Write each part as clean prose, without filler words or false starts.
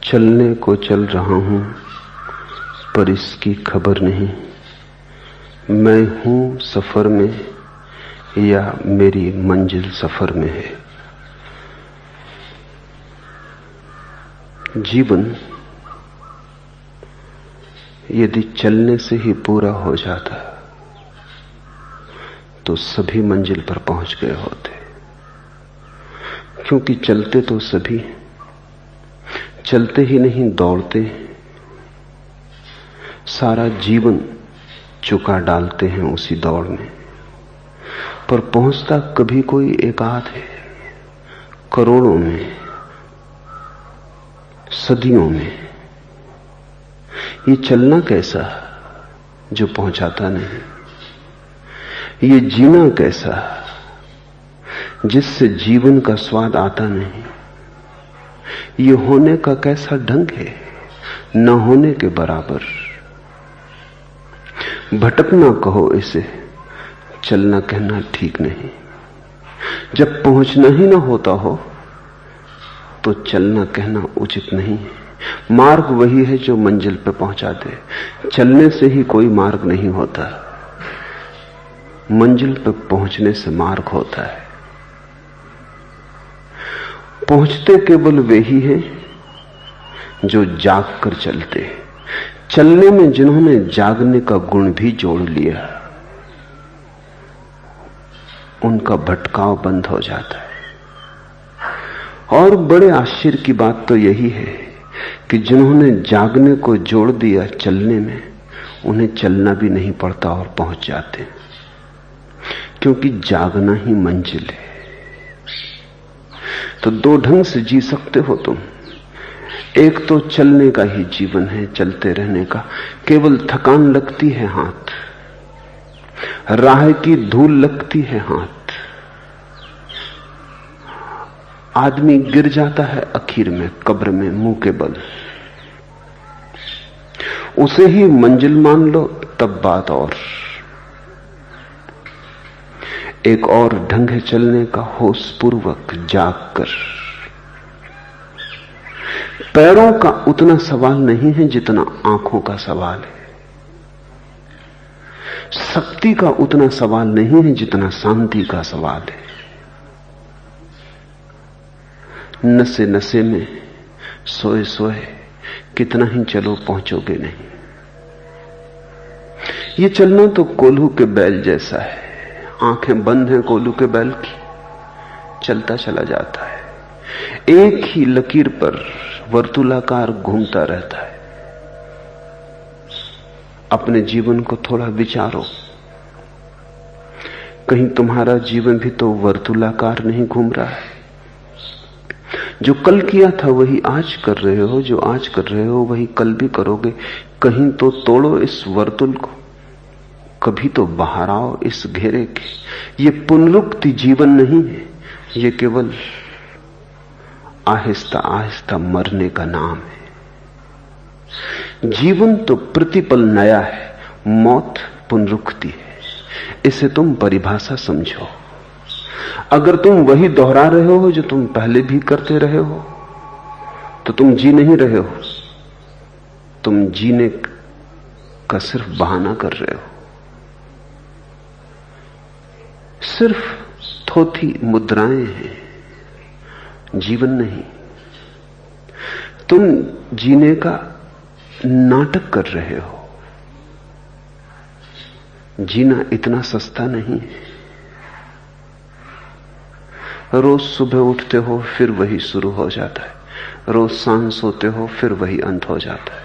चलने को चल रहा हूं पर इसकी खबर नहीं। मैं हूं सफर में या मेरी मंजिल सफर में है। जीवन यदि चलने से ही पूरा हो जाता तो सभी मंजिल पर पहुंच गए होते, क्योंकि चलते तो सभी, चलते ही नहीं दौड़ते, सारा जीवन चुका डालते हैं उसी दौड़ में। पर पहुंचता कभी कोई एकाध है, करोड़ों में, सदियों में। ये चलना कैसा जो पहुंचाता नहीं, ये जीना कैसा जिससे जीवन का स्वाद आता नहीं, ये होने का कैसा ढंग है न होने के बराबर। भटकना कहो इसे, चलना कहना ठीक नहीं। जब पहुंचना ही ना होता हो तो चलना कहना उचित नहीं है। मार्ग वही है जो मंजिल पे पहुंचा दे। चलने से ही कोई मार्ग नहीं होता, मंजिल पे पहुंचने से मार्ग होता है। पहुंचते केवल वे ही हैं जो जाग कर चलते। चलने में जिन्होंने जागने का गुण भी जोड़ लिया, उनका भटकाव बंद हो जाता है। और बड़े आश्चर्य की बात तो यही है कि जिन्होंने जागने को जोड़ दिया चलने में, उन्हें चलना भी नहीं पड़ता और पहुंच जाते, क्योंकि जागना ही मंजिल है। तो दो ढंग से जी सकते हो तुम। एक तो चलने का ही जीवन है, चलते रहने का। केवल थकान लगती है हाथ, राह की धूल लगती है हाथ, आदमी गिर जाता है आखिर में कब्र में मुंह के बल। उसे ही मंजिल मान लो तब बात और। एक और ढंग है चलने का, होश पूर्वक जाग कर। पैरों का उतना सवाल नहीं है जितना आंखों का सवाल है। शक्ति का उतना सवाल नहीं है जितना शांति का सवाल है। नशे नशे में सोए सोए कितना ही चलो पहुंचोगे नहीं। ये चलना तो कोल्हू के बैल जैसा है। आंखें बंद हैं कोल्हू के बैल की, चलता चला जाता है, एक ही लकीर पर वर्तुलाकार घूमता रहता है। अपने जीवन को थोड़ा विचारो, कहीं तुम्हारा जीवन भी तो वर्तुलाकार नहीं घूम रहा है। जो कल किया था वही आज कर रहे हो, जो आज कर रहे हो वही कल भी करोगे। कहीं तो तोड़ो इस वर्तुल को, कभी तो बाहर आओ इस घेरे के। ये पुनरुक्ति जीवन नहीं है, ये केवल आहिस्ता आहिस्ता मरने का नाम है। जीवन तो प्रतिपल नया है, मौत पुनरुक्ति है। इसे तुम परिभाषा समझो। अगर तुम वही दोहरा रहे हो जो तुम पहले भी करते रहे हो, तो तुम जी नहीं रहे हो, तुम जीने का सिर्फ बहाना कर रहे हो। सिर्फ थोथी मुद्राएं हैं, जीवन नहीं। तुम जीने का नाटक कर रहे हो। जीना इतना सस्ता नहीं है। रोज सुबह उठते हो फिर वही शुरू हो जाता है, रोज सांझ सोते हो फिर वही अंत हो जाता है।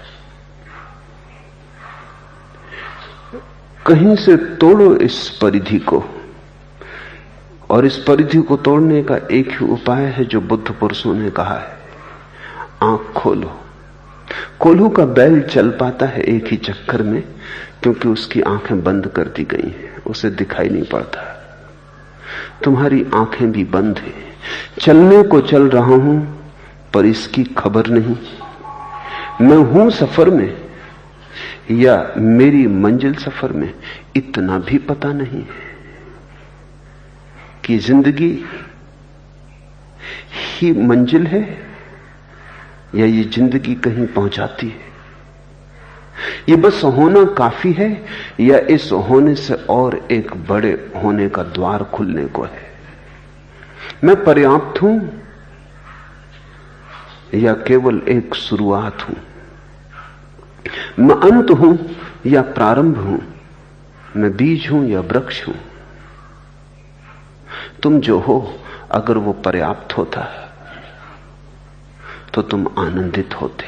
कहीं से तोड़ो इस परिधि को, और इस परिधि को तोड़ने का एक ही उपाय है जो बुद्ध पुरुषों ने कहा है, आंख खोलो। कोल्हू का बैल चल पाता है एक ही चक्कर में, क्योंकि उसकी आंखें बंद कर दी गई हैं, उसे दिखाई नहीं पड़ता। तुम्हारी आंखें भी बंद हैं। चलने को चल रहा हूं पर इसकी खबर नहीं। मैं हूं सफर में या मेरी मंजिल सफर में, इतना भी पता नहीं है कि जिंदगी ही मंजिल है या ये जिंदगी कहीं पहुंचाती है? ये बस होना काफी है या इस होने से और एक बड़े होने का द्वार खुलने को है? मैं पर्याप्त हूं या केवल एक शुरुआत हूं? मैं अंत हूं या प्रारंभ हूं? मैं बीज हूं या वृक्ष हूं? तुम जो हो, अगर वो पर्याप्त होता तो तुम आनंदित होते,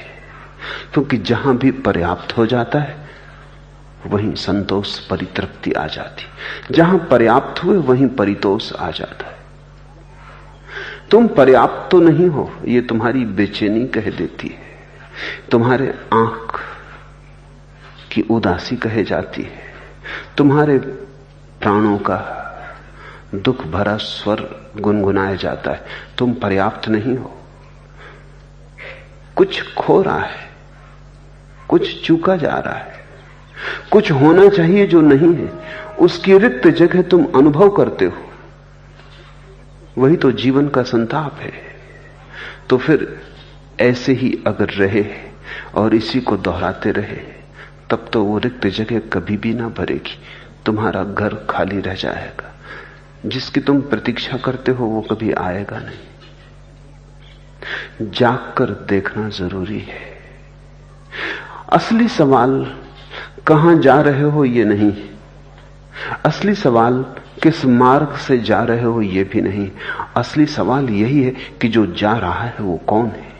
क्योंकि जहां भी पर्याप्त हो जाता है वहीं संतोष परितृप्ति आ जाती। जहां पर्याप्त हुए वहीं परितोष आ जाता है। तुम पर्याप्त तो नहीं हो, ये तुम्हारी बेचैनी कह देती है, तुम्हारे आंख की उदासी कहे जाती है, तुम्हारे प्राणों का दुख भरा स्वर गुनगुनाया जाता है। तुम पर्याप्त नहीं हो, कुछ खो रहा है, कुछ चूका जा रहा है, कुछ होना चाहिए जो नहीं है, उसकी रिक्त जगह तुम अनुभव करते हो। वही तो जीवन का संताप है। तो फिर ऐसे ही अगर रहे और इसी को दोहराते रहे, तब तो वो रिक्त जगह कभी भी ना भरेगी। तुम्हारा घर खाली रह जाएगा। जिसकी तुम प्रतीक्षा करते हो वो कभी आएगा नहीं। जागकर देखना जरूरी है। असली सवाल कहां जा रहे हो ये नहीं, असली सवाल किस मार्ग से जा रहे हो ये भी नहीं। असली सवाल यही है कि जो जा रहा है वो कौन है।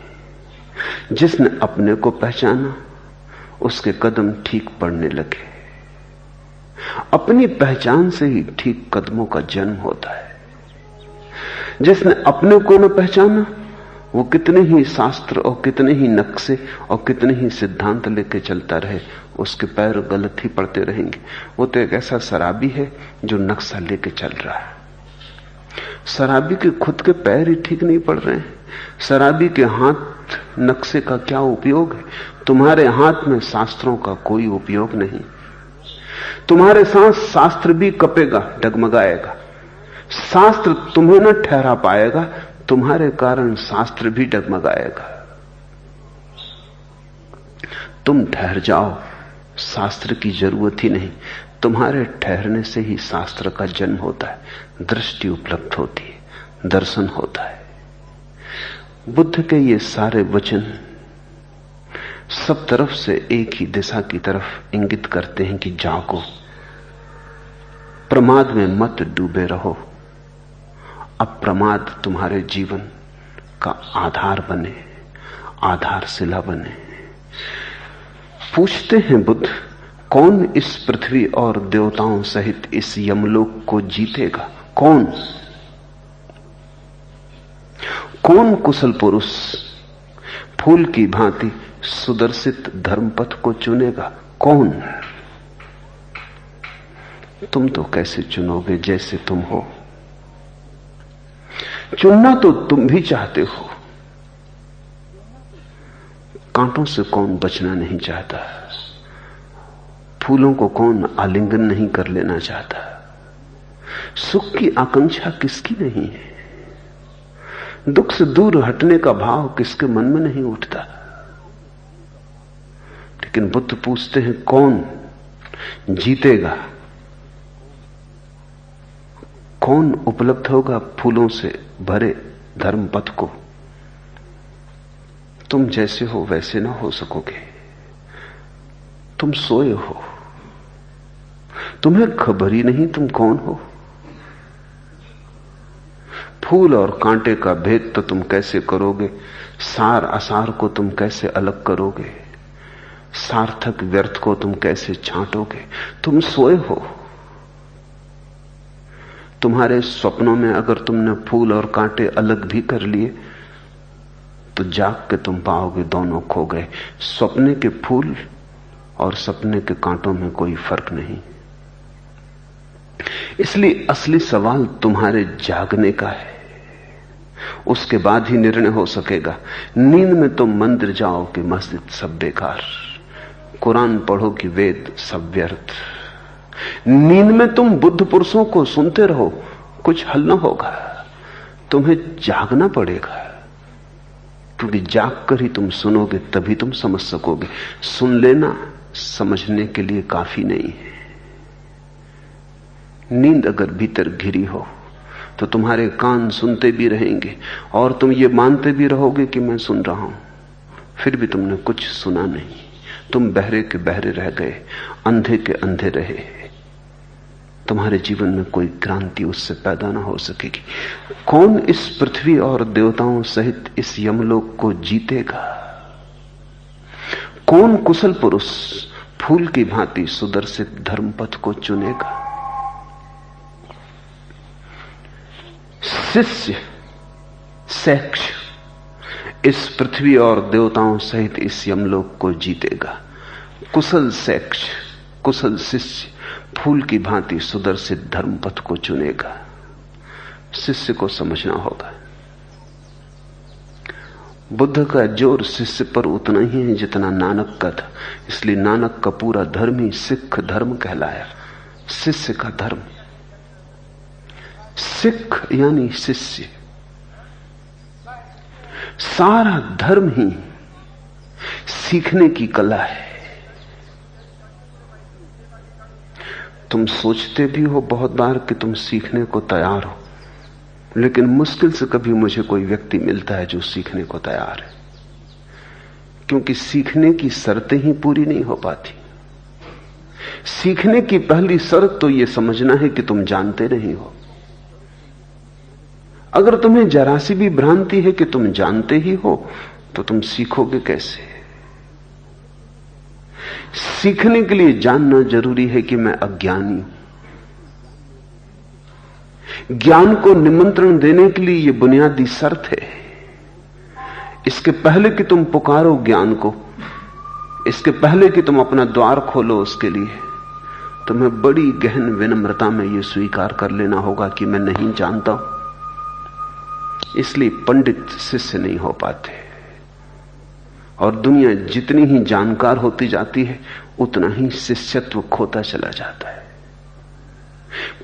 जिसने अपने को पहचाना उसके कदम ठीक पड़ने लगे। अपनी पहचान से ही ठीक कदमों का जन्म होता है। जिसने अपने को न पहचाना वो कितने ही शास्त्र और कितने ही नक्शे और कितने ही सिद्धांत लेके चलता रहे, उसके पैर गलत ही पड़ते रहेंगे। वो तो एक ऐसा शराबी है जो नक्शा लेके चल रहा है। शराबी के खुद के पैर ही ठीक नहीं पड़ रहे हैं। शराबी के हाथ नक्शे का क्या उपयोग है? तुम्हारे हाथ में शास्त्रों का कोई उपयोग नहीं। तुम्हारे साथ शास्त्र भी कपेगा, डगमगाएगा। शास्त्र तुम्हें न ठहरा पाएगा, तुम्हारे कारण शास्त्र भी डगमगाएगा। तुम ठहर जाओ, शास्त्र की जरूरत ही नहीं। तुम्हारे ठहरने से ही शास्त्र का जन्म होता है, दृष्टि उपलब्ध होती है, दर्शन होता है। बुद्ध के ये सारे वचन सब तरफ से एक ही दिशा की तरफ इंगित करते हैं कि जागो, प्रमाद में मत डूबे रहो। अब प्रमाद तुम्हारे जीवन का आधार बने, आधारशिला बने। पूछते हैं बुद्ध, कौन इस पृथ्वी और देवताओं सहित इस यमलोक को जीतेगा? कौन कौन कुशल पुरुष फूल की भांति सुदर्शित धर्मपथ को चुनेगा? कौन? तुम तो कैसे चुनोगे जैसे तुम हो? चुनना तो तुम भी चाहते हो। कांटों से कौन बचना नहीं चाहता? फूलों को कौन आलिंगन नहीं कर लेना चाहता? सुख की आकांक्षा किसकी नहीं है? दुख से दूर हटने का भाव किसके मन में नहीं उठता? लेकिन बुद्ध पूछते हैं, कौन जीतेगा? कौन उपलब्ध होगा फूलों से भरे धर्म पथ को? तुम जैसे हो वैसे ना हो सकोगे। तुम सोए हो, तुम्हें खबर ही नहीं तुम कौन हो। फूल और कांटे का भेद तो तुम कैसे करोगे? सार असार को तुम कैसे अलग करोगे? सार्थक व्यर्थ को तुम कैसे छांटोगे? तुम सोए हो। तुम्हारे स्वप्नों में अगर तुमने फूल और कांटे अलग भी कर लिए तो जाग के तुम पाओगे दोनों खो गए। स्वप्ने के फूल और सपने के कांटों में कोई फर्क नहीं। इसलिए असली सवाल तुम्हारे जागने का है, उसके बाद ही निर्णय हो सकेगा। नींद में तुम मंदिर जाओ कि मस्जिद, सब बेकार। कुरान पढ़ो कि वेद, सब व्यर्थ। नींद में तुम बुद्ध पुरुषों को सुनते रहो, कुछ हल न होगा। तुम्हें जागना पड़ेगा, क्योंकि जाग कर ही तुम सुनोगे, तभी तुम समझ सकोगे। सुन लेना समझने के लिए काफी नहीं है। नींद अगर भीतर घिरी हो तो तुम्हारे कान सुनते भी रहेंगे और तुम ये मानते भी रहोगे कि मैं सुन रहा हूं, फिर भी तुमने कुछ सुना नहीं। तुम बहरे के बहरे रह गए, अंधे के अंधे रहे। तुम्हारे जीवन में कोई क्रांति उससे पैदा ना हो सकेगी। कौन इस पृथ्वी और देवताओं सहित इस यमलोक को जीतेगा? कौन कुशल पुरुष फूल की भांति सुदर्शित धर्मपथ को चुनेगा? शिष्य शैक्ष इस पृथ्वी और देवताओं सहित इस यमलोक को जीतेगा। कुशल शैक्ष, कुशल शिष्य फूल की भांति सुदर्शित धर्मपथ को चुनेगा। शिष्य को समझना होगा। बुद्ध का जोर शिष्य पर उतना ही है जितना नानक का था, इसलिए नानक का पूरा धर्म ही सिख धर्म कहलाया, शिष्य का धर्म। सिख यानी शिष्य। सारा धर्म ही सीखने की कला है। तुम सोचते भी हो बहुत बार कि तुम सीखने को तैयार हो, लेकिन मुश्किल से कभी मुझे कोई व्यक्ति मिलता है जो सीखने को तैयार है, क्योंकि सीखने की शर्तें ही पूरी नहीं हो पाती। सीखने की पहली शर्त तो यह समझना है कि तुम जानते नहीं हो। अगर तुम्हें जरा सी भी भ्रांति है कि तुम जानते ही हो, तो तुम सीखोगे कैसे? सीखने के लिए जानना जरूरी है कि मैं अज्ञानी हूं। ज्ञान को निमंत्रण देने के लिए यह बुनियादी शर्त है। इसके पहले कि तुम पुकारो ज्ञान को, इसके पहले कि तुम अपना द्वार खोलो उसके लिए, तुम्हें बड़ी गहन विनम्रता में यह स्वीकार कर लेना होगा कि मैं नहीं जानता हूं। इसलिए पंडित शिष्य नहीं हो पाते, और दुनिया जितनी ही जानकार होती जाती है उतना ही शिष्यत्व खोता चला जाता है।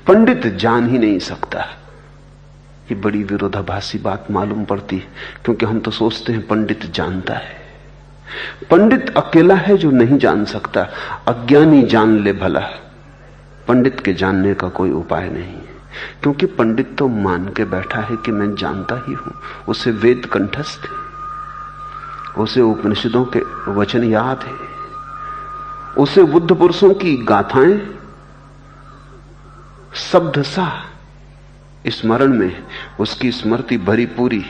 पंडित जान ही नहीं सकता। ये बड़ी विरोधाभासी बात मालूम पड़ती है, क्योंकि हम तो सोचते हैं पंडित जानता है। पंडित अकेला है जो नहीं जान सकता। अज्ञानी जान ले भला, पंडित के जानने का कोई उपाय नहीं है, क्योंकि पंडित तो मान के बैठा है कि मैं जानता ही हूं। उसे वेद कंठस्थ है, उसे उपनिषदों के वचन याद है, उसे बुद्ध पुरुषों की गाथाएं शब्दसा स्मरण में, उसकी स्मृति भरी पूरी,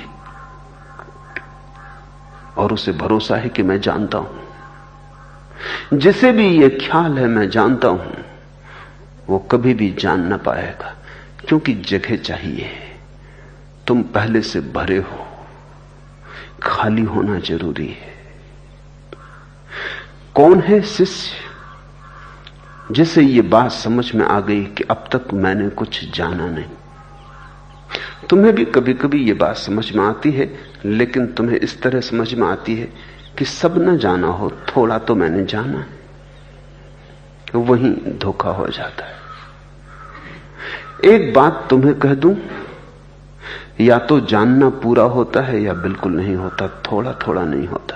और उसे भरोसा है कि मैं जानता हूं। जिसे भी यह ख्याल है मैं जानता हूं, वो कभी भी जान ना पाएगा, क्योंकि जगह चाहिए। तुम पहले से भरे हो, खाली होना जरूरी है। कौन है शिष्य? जिसे ये बात समझ में आ गई कि अब तक मैंने कुछ जाना नहीं। तुम्हें भी कभी कभी ये बात समझ में आती है, लेकिन तुम्हें इस तरह समझ में आती है कि सब न जाना हो, थोड़ा तो मैंने जाना है। वहीं धोखा हो जाता है। एक बात तुम्हें कह दूं, या तो जानना पूरा होता है या बिल्कुल नहीं होता, थोड़ा थोड़ा नहीं होता।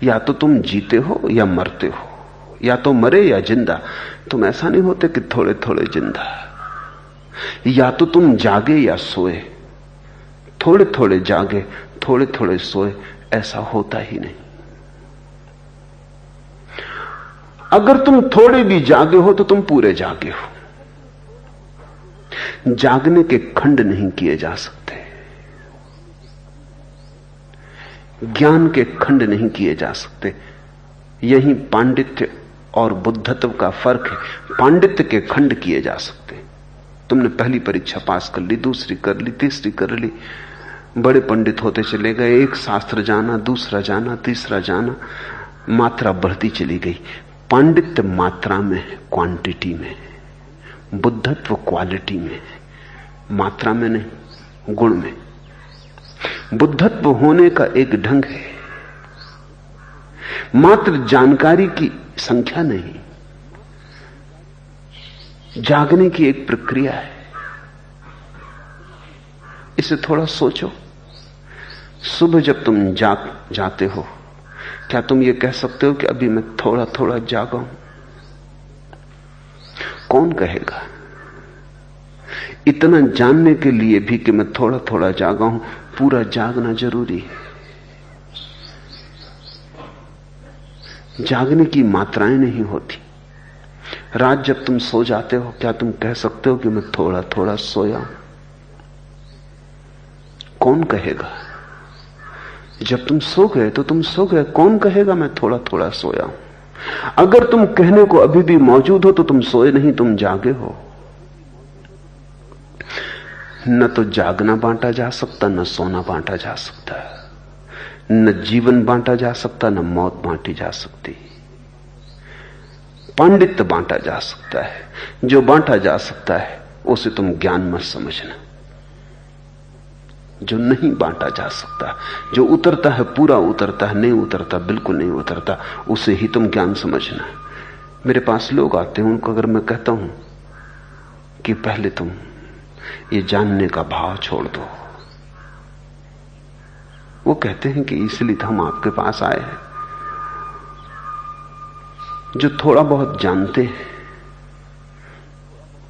या तो तुम जीते हो या मरते हो, या तो मरे या जिंदा। तुम ऐसा नहीं होते कि थोड़े थोड़े जिंदा। या तो तुम जागे या सोए, थोड़े थोड़े जागे थोड़े थोड़े सोए, ऐसा होता ही नहीं। अगर तुम थोड़े भी जागे हो तो तुम पूरे जागे हो। जागने के खंड नहीं किए जा सकते, ज्ञान के खंड नहीं किए जा सकते। यही पांडित्य और बुद्धत्व का फर्क है। पांडित्य के खंड किए जा सकते। तुमने पहली परीक्षा पास कर ली, दूसरी कर ली, तीसरी कर ली, बड़े पंडित होते चले गए। एक शास्त्र जाना, दूसरा जाना, तीसरा जाना, मात्रा बढ़ती चली गई। पांडित्य मात्रा में है, क्वांटिटी में। बुद्धत्व क्वालिटी में, मात्रा में नहीं, गुण में। बुद्धत्व होने का एक ढंग है, मात्र जानकारी की संख्या नहीं, जागने की एक प्रक्रिया है। इसे थोड़ा सोचो। सुबह जब तुम जाते हो, क्या तुम ये कह सकते हो कि अभी मैं थोड़ा थोड़ा जागा हूं? कौन कहेगा? इतना जानने के लिए भी कि मैं थोड़ा थोड़ा जागा हूं, पूरा जागना जरूरी है। जागने की मात्राएं नहीं होती। रात जब तुम सो जाते हो, क्या तुम कह सकते हो कि मैं थोड़ा थोड़ा सोया हूं? कौन कहेगा? जब तुम सो गए तो तुम सो गए, कौन कहेगा मैं थोड़ा थोड़ा सोया हूं? अगर तुम कहने को अभी भी मौजूद हो तो तुम सोए नहीं, तुम जागे हो। न तो जागना बांटा जा सकता, न सोना बांटा जा सकता, न जीवन बांटा जा सकता, न मौत बांटी जा सकती। पांडित्य बांटा जा सकता है। जो बांटा जा सकता है उसे तुम ज्ञान मत समझना। जो नहीं बांटा जा सकता, जो उतरता है पूरा उतरता है, नहीं उतरता बिल्कुल नहीं उतरता, उसे ही तुम ज्ञान समझना। मेरे पास लोग आते हैं, उनको अगर मैं कहता हूं कि पहले तुम ये जानने का भाव छोड़ दो, वो कहते हैं कि इसलिए तो हम आपके पास आए हैं। जो थोड़ा बहुत जानते हैं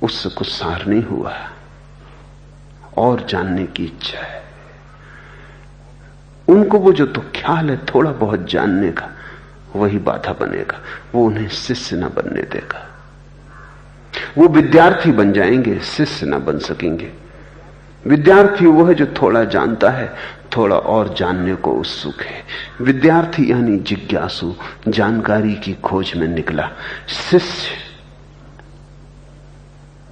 उससे कुछ सार नहीं हुआ, और जानने की इच्छा है उनको। वो जो तो ख्याल है थोड़ा बहुत जानने का, वही बाधा बनेगा, वो उन्हें शिष्य न बनने देगा। वो विद्यार्थी बन जाएंगे, शिष्य न बन सकेंगे। विद्यार्थी वो है जो थोड़ा जानता है, थोड़ा और जानने को उत्सुक है। विद्यार्थी यानी जिज्ञासु, जानकारी की खोज में निकला। शिष्य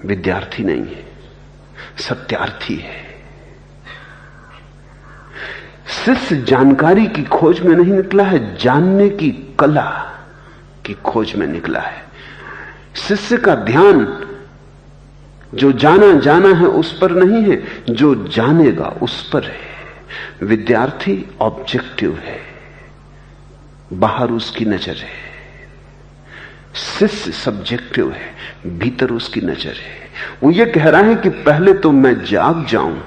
विद्यार्थी नहीं है, सत्यार्थी है। शिष्य जानकारी की खोज में नहीं निकला है, जानने की कला की खोज में निकला है। शिष्य का ध्यान जो जाना है उस पर नहीं है, जो जानेगा उस पर है। विद्यार्थी ऑब्जेक्टिव है, बाहर उसकी नजर है। शिष्य सब्जेक्टिव है, भीतर उसकी नजर है। वो ये कह रहा है कि पहले तो मैं जाग जाऊं,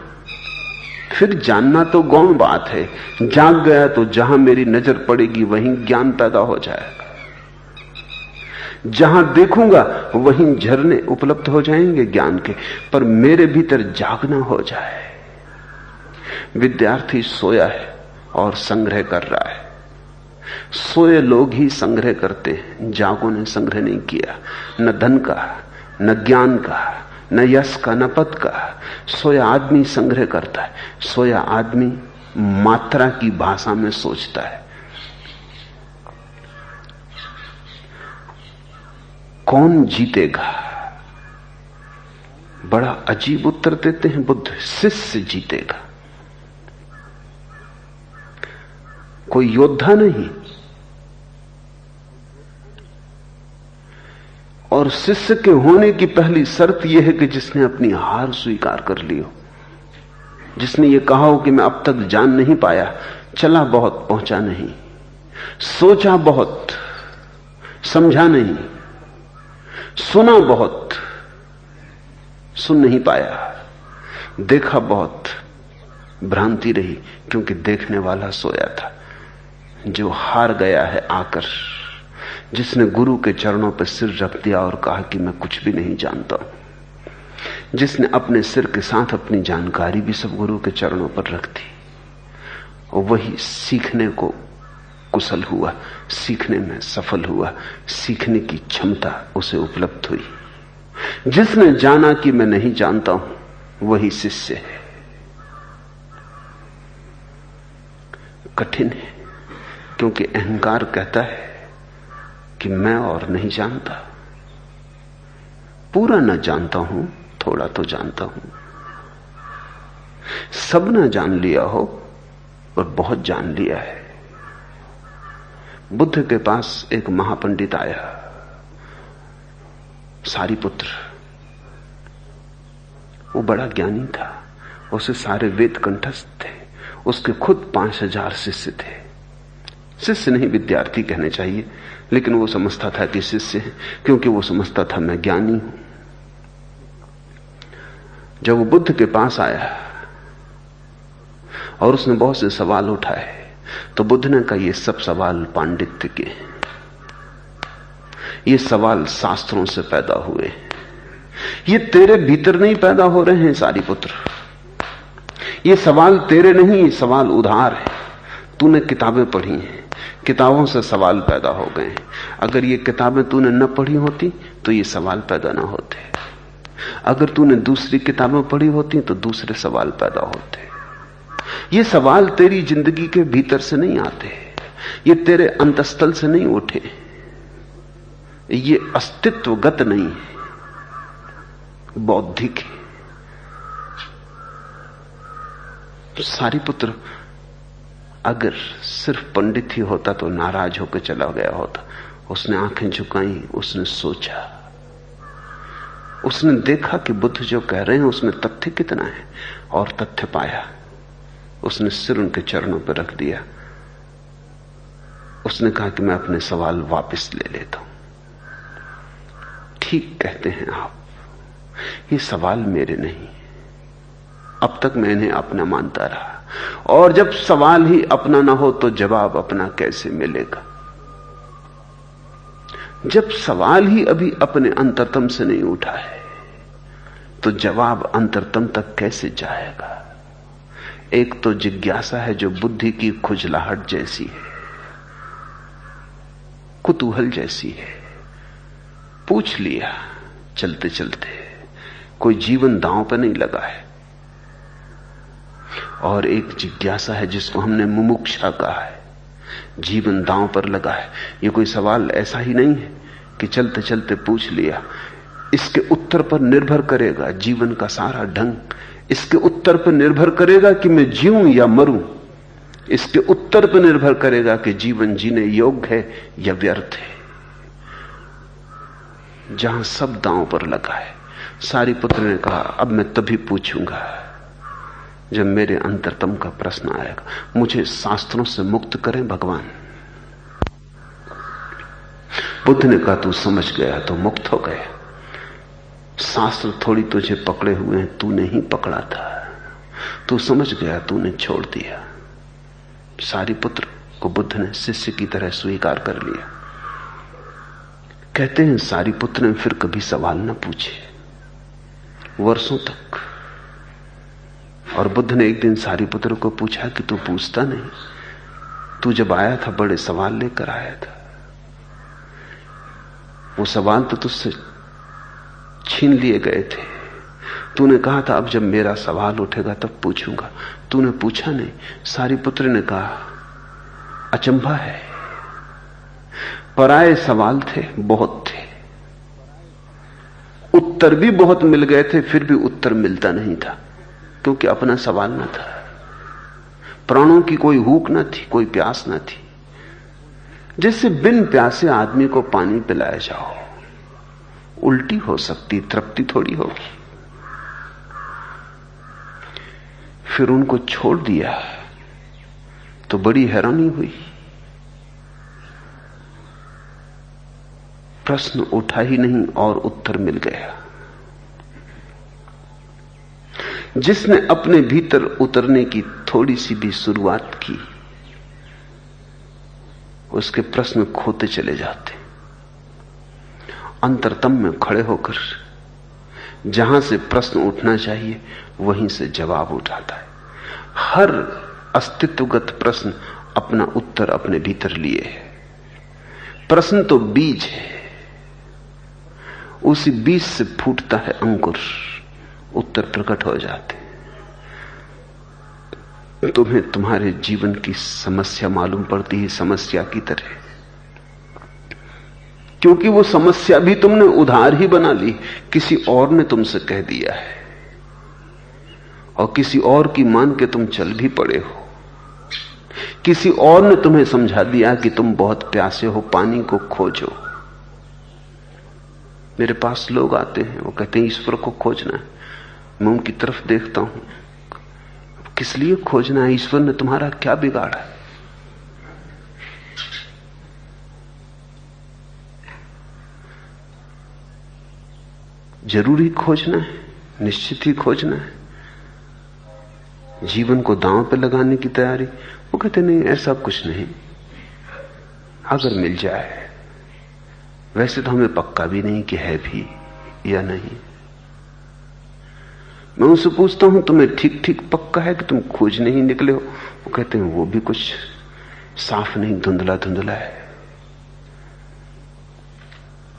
फिर जानना तो गौण बात है। जाग गया तो जहां मेरी नजर पड़ेगी वहीं ज्ञान पैदा हो जाएगा। जहां देखूंगा वहीं झरने उपलब्ध हो जाएंगे ज्ञान के, पर मेरे भीतर जागना हो जाए। विद्यार्थी सोया है और संग्रह कर रहा है। सोए लोग ही संग्रह करते हैं, जागों ने संग्रह नहीं किया, न धन का, न ज्ञान का, न यश का, न पद का। सोया आदमी संग्रह करता है। सोया आदमी मात्रा की भाषा में सोचता है। कौन जीतेगा? बड़ा अजीब उत्तर देते हैं बुद्ध, शिष्य जीतेगा। कोई योद्धा नहीं। और शिष्य के होने की पहली शर्त यह है कि जिसने अपनी हार स्वीकार कर ली हो, जिसने ये कहा हो कि मैं अब तक जान नहीं पाया, चला बहुत पहुंचा नहीं, सोचा बहुत समझा नहीं, सुना बहुत सुन नहीं पाया, देखा बहुत भ्रांति रही, क्योंकि देखने वाला सोया था। जो हार गया है आकर, जिसने गुरु के चरणों पर सिर रख दिया और कहा कि मैं कुछ भी नहीं जानता हूं, जिसने अपने सिर के साथ अपनी जानकारी भी सब गुरु के चरणों पर रख दी, और वही सीखने को कुशल हुआ, सीखने में सफल हुआ, सीखने की क्षमता उसे उपलब्ध हुई। जिसने जाना कि मैं नहीं जानता हूं, वही शिष्य है। कठिन है, क्योंकि अहंकार कहता है कि मैं और नहीं जानता, पूरा न जानता हूं, थोड़ा तो जानता हूं। सब न जान लिया हो और बहुत जान लिया है। बुद्ध के पास एक महापंडित आया, सारीपुत्र। वो बड़ा ज्ञानी था, उसे सारे वेद कंठस्थ थे, उसके खुद 5000 शिष्य थे। शिष्य नहीं, विद्यार्थी कहने चाहिए, लेकिन वो समझता था कि शिष्य है, क्योंकि वो समझता था मैं ज्ञानी हूं। जब वो बुद्ध के पास आया और उसने बहुत से सवाल उठाए। तो बुद्ध ने कहा, ये सब सवाल पांडित्य के हैं, ये सवाल शास्त्रों से पैदा हुए, ये तेरे भीतर नहीं पैदा हो रहे हैं सारीपुत्र। ये सवाल तेरे नहीं, ये सवाल उधार है। तूने किताबें पढ़ी हैं, किताबों से सवाल पैदा हो गए हैं। अगर ये किताबें तूने न पढ़ी होती तो ये सवाल पैदा ना होते। अगर तूने दूसरी किताबें पढ़ी होती तो दूसरे सवाल पैदा होते। ये सवाल तेरी जिंदगी के भीतर से नहीं आते, ये तेरे अंतस्थल से नहीं उठे, ये अस्तित्वगत नहीं है, बौद्धिक है। तो सारीपुत्र अगर सिर्फ पंडित ही होता तो नाराज होकर चला गया होता। उसने आंखें झुकाई, उसने सोचा, उसने देखा कि बुद्ध जो कह रहे हैं उसमें तथ्य कितना है, और तथ्य पाया। उसने सिर उनके चरणों पर रख दिया। उसने कहा कि मैं अपने सवाल वापस ले लेता हूं। ठीक कहते हैं आप, ये सवाल मेरे नहीं, अब तक मैं इन्हें अपना मानता रहा, और जब सवाल ही अपना ना हो तो जवाब अपना कैसे मिलेगा। जब सवाल ही अभी अपने अंतरतम से नहीं उठा है तो जवाब अंतरतम तक कैसे जाएगा। एक तो जिज्ञासा है जो बुद्धि की खुजलाहट जैसी है, कुतूहल जैसी है। पूछ लिया चलते चलते, कोई जीवन दांव पर नहीं लगा है। और एक जिज्ञासा है जिसको हमने मुमुक्षा कहा है, जीवन दांव पर लगा है। ये कोई सवाल ऐसा ही नहीं है कि चलते चलते पूछ लिया। इसके उत्तर पर निर्भर करेगा जीवन का सारा ढंग। इसके उत्तर पर निर्भर करेगा कि मैं जीऊं या मरूं। इसके उत्तर पर निर्भर करेगा कि जीवन जीने योग्य है या व्यर्थ है। जहां सब दांव पर लगा है, सारीपुत्र ने कहा, अब मैं तभी पूछूंगा जब मेरे अंतरतम का प्रश्न आएगा। मुझे शास्त्रों से मुक्त करें भगवान। बुद्ध ने कहा, तू समझ गया तो मुक्त हो गया। शास्त्र थोड़ी तुझे पकड़े हुए हैं, तूने ही पकड़ा था। तू समझ गया, तूने छोड़ दिया। सारीपुत्र को बुद्ध ने शिष्य की तरह स्वीकार कर लिया। कहते हैं सारीपुत्र ने फिर कभी सवाल न पूछे वर्षों तक। और बुद्ध ने एक दिन सारीपुत्र को पूछा कि तू पूछता नहीं, तू जब आया था बड़े सवाल लेकर आया था। वो सवाल तो तुझसे छीन लिए गए थे। तूने कहा था अब जब मेरा सवाल उठेगा तब पूछूंगा। तूने पूछा नहीं। सारीपुत्र ने कहा, अचंभा है, पराये सवाल थे, बहुत थे, उत्तर भी बहुत मिल गए थे, फिर भी उत्तर मिलता नहीं था, क्योंकि अपना सवाल न था। प्राणों की कोई भूख न थी, कोई प्यास न थी। जैसे बिन प्यासे आदमी को पानी पिलाया जाओ, उल्टी हो सकती, तृप्ति थोड़ी होगी। फिर उनको छोड़ दिया तो बड़ी हैरानी हुई। प्रश्न उठा ही नहीं और उत्तर मिल गया। जिसने अपने भीतर उतरने की थोड़ी सी भी शुरुआत की, उसके प्रश्न खोते चले जाते। अंतरतम में खड़े होकर जहां से प्रश्न उठना चाहिए वहीं से जवाब उठाता है। हर अस्तित्वगत प्रश्न अपना उत्तर अपने भीतर लिए है। प्रश्न तो बीज है, उसी बीज से फूटता है अंकुर, उत्तर प्रकट हो जाते। तुम्हें तुम्हारे जीवन की समस्या मालूम पड़ती है समस्या की तरह, क्योंकि वो समस्या भी तुमने उधार ही बना ली। किसी और ने तुमसे कह दिया है और किसी और की मान के तुम चल भी पड़े हो। किसी और ने तुम्हें समझा दिया कि तुम बहुत प्यासे हो, पानी को खोजो। मेरे पास लोग आते हैं, वो कहते हैं ईश्वर को खोजना है। मैं उनकी तरफ देखता हूं, किस लिए खोजना है? ईश्वर ने तुम्हारा क्या बिगाड़ा है? जरूरी खोजना है, निश्चित ही खोजना है। जीवन को दांव पे लगाने की तैयारी। वो कहते नहीं, ऐसा कुछ नहीं, अगर मिल जाए। वैसे तो हमें पक्का भी नहीं कि है भी या नहीं। मैं उनसे पूछता हूं तुम्हें ठीक ठीक पक्का है कि तुम खोजने ही निकले हो? वो कहते हैं वो भी कुछ साफ नहीं, धुंधला धुंधला है।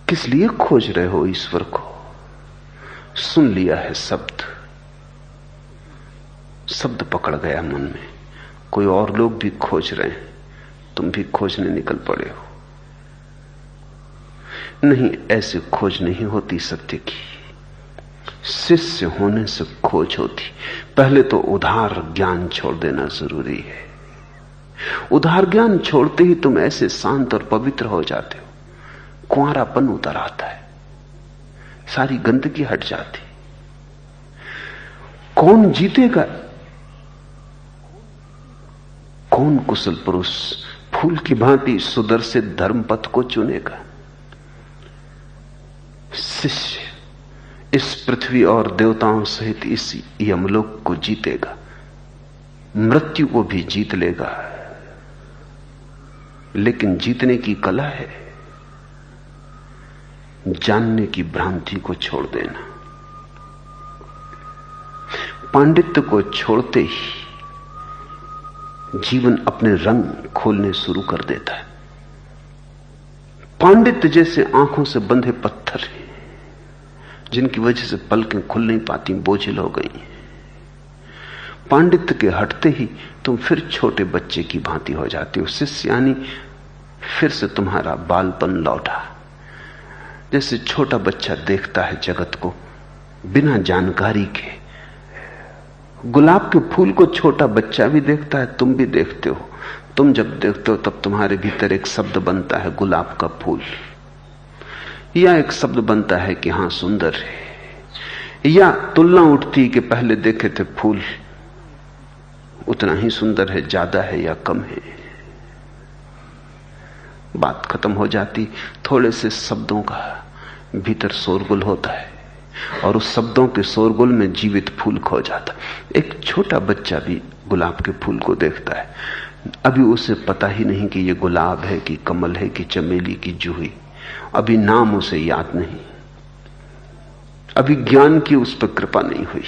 किस लिए खोज रहे हो ईश्वर को? सुन लिया है शब्द, शब्द पकड़ गया मन में। कोई और लोग भी खोज रहे हैं, तुम भी खोजने निकल पड़े हो। नहीं, ऐसे खोज नहीं होती सत्य की। शिष्य होने से खोज होती। पहले तो उधार ज्ञान छोड़ देना जरूरी है। उधार ज्ञान छोड़ते ही तुम ऐसे शांत और पवित्र हो जाते हो, कुंवारापन उतर आता है, सारी गंदगी हट जाती। कौन जीतेगा? कौन कुशल पुरुष फूल की भांति सुदर्शित धर्म पथ को चुनेगा? शिष्य इस पृथ्वी और देवताओं सहित इस यमलोक को जीतेगा, मृत्यु को भी जीत लेगा। लेकिन जीतने की कला है जानने की भ्रांति को छोड़ देना। पांडित्य को छोड़ते ही जीवन अपने रंग खोलने शुरू कर देता है। पांडित्य जैसे आंखों से बंधे पत्थर हैं, जिनकी वजह से पलकें खुल नहीं पाती, बोझिल हो गई। पांडित्य के हटते ही तुम फिर छोटे बच्चे की भांति हो जाते हो। शिष्य यानी फिर से तुम्हारा बालपन लौटा। जैसे छोटा बच्चा देखता है जगत को बिना जानकारी के। गुलाब के फूल को छोटा बच्चा भी देखता है, तुम भी देखते हो। तुम जब देखते हो तब तुम्हारे भीतर एक शब्द बनता है, गुलाब का फूल, या एक शब्द बनता है कि हां सुंदर है, या तुलना उठती कि पहले देखे थे फूल उतना ही सुंदर है, ज्यादा है या कम है। बात खत्म हो जाती। थोड़े से शब्दों का भीतर शोरगुल होता है और उस शब्दों के शोरगुल में जीवित फूल खो जाता। एक छोटा बच्चा भी गुलाब के फूल को देखता है। अभी उसे पता ही नहीं कि ये गुलाब है कि कमल है कि चमेली की जूही। अभी नाम उसे याद नहीं, अभी ज्ञान की उस पर कृपा नहीं हुई,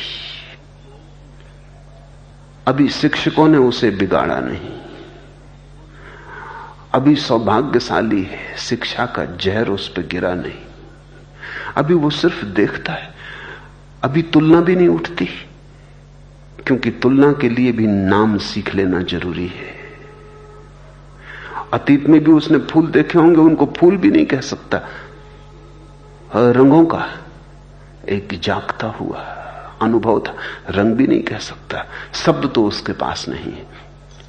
अभी शिक्षकों ने उसे बिगाड़ा नहीं, अभी सौभाग्यशाली है, शिक्षा का जहर उस पर गिरा नहीं। अभी वो सिर्फ देखता है। अभी तुलना भी नहीं उठती, क्योंकि तुलना के लिए भी नाम सीख लेना जरूरी है। अतीत में भी उसने फूल देखे होंगे, उनको फूल भी नहीं कह सकता। रंगों का एक जागता हुआ अनुभव था, रंग भी नहीं कह सकता। शब्द तो उसके पास नहीं है।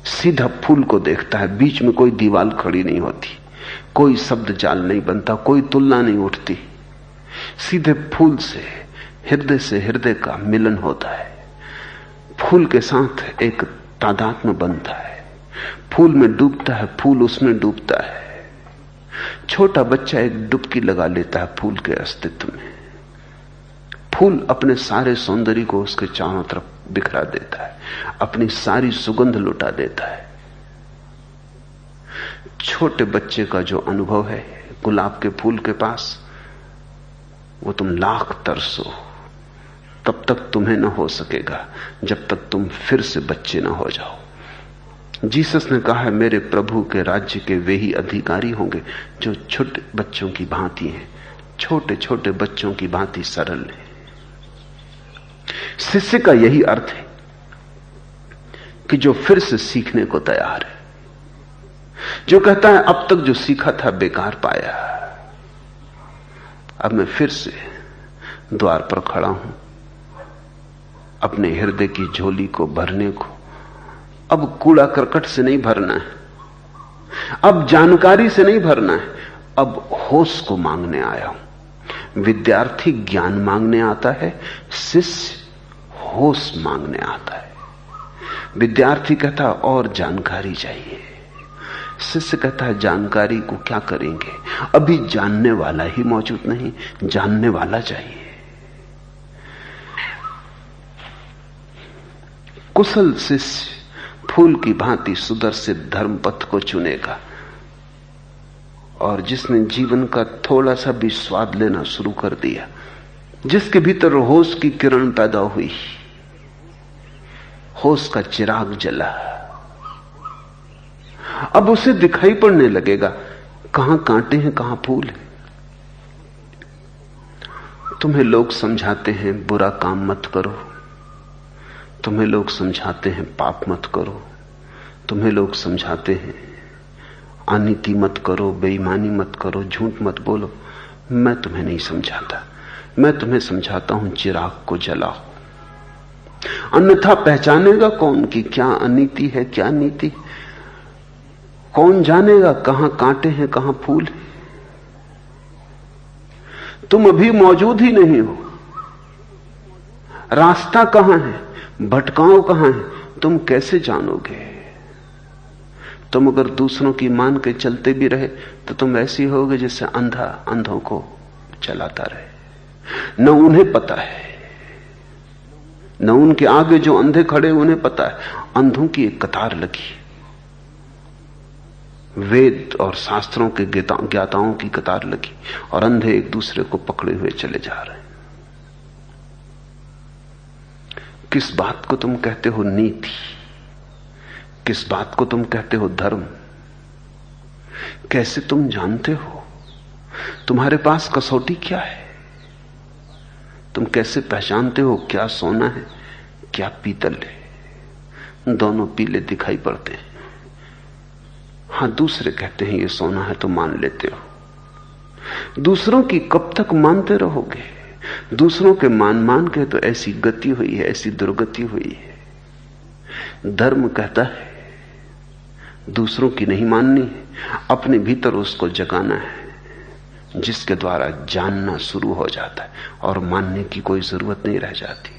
सीधा फूल को देखता है, बीच में कोई दीवार खड़ी नहीं होती, कोई शब्द जाल नहीं बनता, कोई तुलना नहीं उठती। सीधे फूल से हृदय का मिलन होता है। फूल के साथ एक तादात्म्य बनता है। फूल में डूबता है, फूल उसमें डूबता है। छोटा बच्चा एक डुबकी लगा लेता है फूल के अस्तित्व में। फूल अपने सारे सौंदर्य को उसके चारों तरफ बिखरा देता है, अपनी सारी सुगंध लुटा देता है। छोटे बच्चे का जो अनुभव है गुलाब के फूल के पास, वो तुम लाख तरसो तब तक तुम्हें न हो सकेगा, जब तक तुम फिर से बच्चे न हो जाओ। जीसस ने कहा है, मेरे प्रभु के राज्य के वे ही अधिकारी होंगे जो छोटे बच्चों की भांति हैं, छोटे छोटे बच्चों की भांति सरल है। शिष्य का यही अर्थ है कि जो फिर से सीखने को तैयार है, जो कहता है अब तक जो सीखा था बेकार पाया, अब मैं फिर से द्वार पर खड़ा हूं अपने हृदय की झोली को भरने को। अब कूड़ा करकट से नहीं भरना है, अब जानकारी से नहीं भरना है, अब होश को मांगने आया हूं। विद्यार्थी ज्ञान मांगने आता है, शिष्य होश मांगने आता है। विद्यार्थी कहता और जानकारी चाहिए, शिष्य कहता है जानकारी को क्या करेंगे, अभी जानने वाला ही मौजूद नहीं, जानने वाला चाहिए। कुशल शिष्य फूल की भांति सुदर्शित धर्म पथ को चुनेगा, और जिसने जीवन का थोड़ा सा भी स्वाद लेना शुरू कर दिया, जिसके भीतर होश की किरण पैदा हुई, होश का चिराग जला, अब उसे दिखाई पड़ने लगेगा कहां कांटे हैं कहां फूल है। तुम्हें लोग समझाते हैं बुरा काम मत करो, तुम्हें लोग समझाते हैं पाप मत करो, तुम्हें लोग समझाते हैं अनीति मत करो, बेईमानी मत करो, झूठ मत बोलो। मैं तुम्हें नहीं समझाता, मैं तुम्हें समझाता हूं चिराग को जलाओ। अन्यथा पहचानेगा कौन कि क्या अनीति है क्या नीति? कौन जानेगा कहां कांटे हैं कहां फूल है? तुम अभी मौजूद ही नहीं हो। रास्ता कहां है, भटकाव कहां है, तुम कैसे जानोगे? तुम अगर दूसरों की मान के चलते भी रहे तो तुम ऐसी होगे जैसे अंधा अंधों को चलाता रहे। न उन्हें पता है, न उनके आगे जो अंधे खड़े उन्हें पता है। अंधों की एक कतार लगी, वेद और शास्त्रों के ज्ञाताओं की कतार लगी, और अंधे एक दूसरे को पकड़े हुए चले जा रहे हैं। किस बात को तुम कहते हो नीति, किस बात को तुम कहते हो धर्म? कैसे तुम जानते हो? तुम्हारे पास कसौटी क्या है? तुम कैसे पहचानते हो क्या सोना है क्या पीतल है? दोनों पीले दिखाई पड़ते हैं। हां, दूसरे कहते हैं ये सोना है तो मान लेते हो। दूसरों की कब तक मानते रहोगे? दूसरों के मान के तो ऐसी गति हुई है, ऐसी दुर्गति हुई है। धर्म कहता है दूसरों की नहीं माननी है, अपने भीतर उसको जगाना है, जिसके द्वारा जानना शुरू हो जाता है और मानने की कोई जरूरत नहीं रह जाती।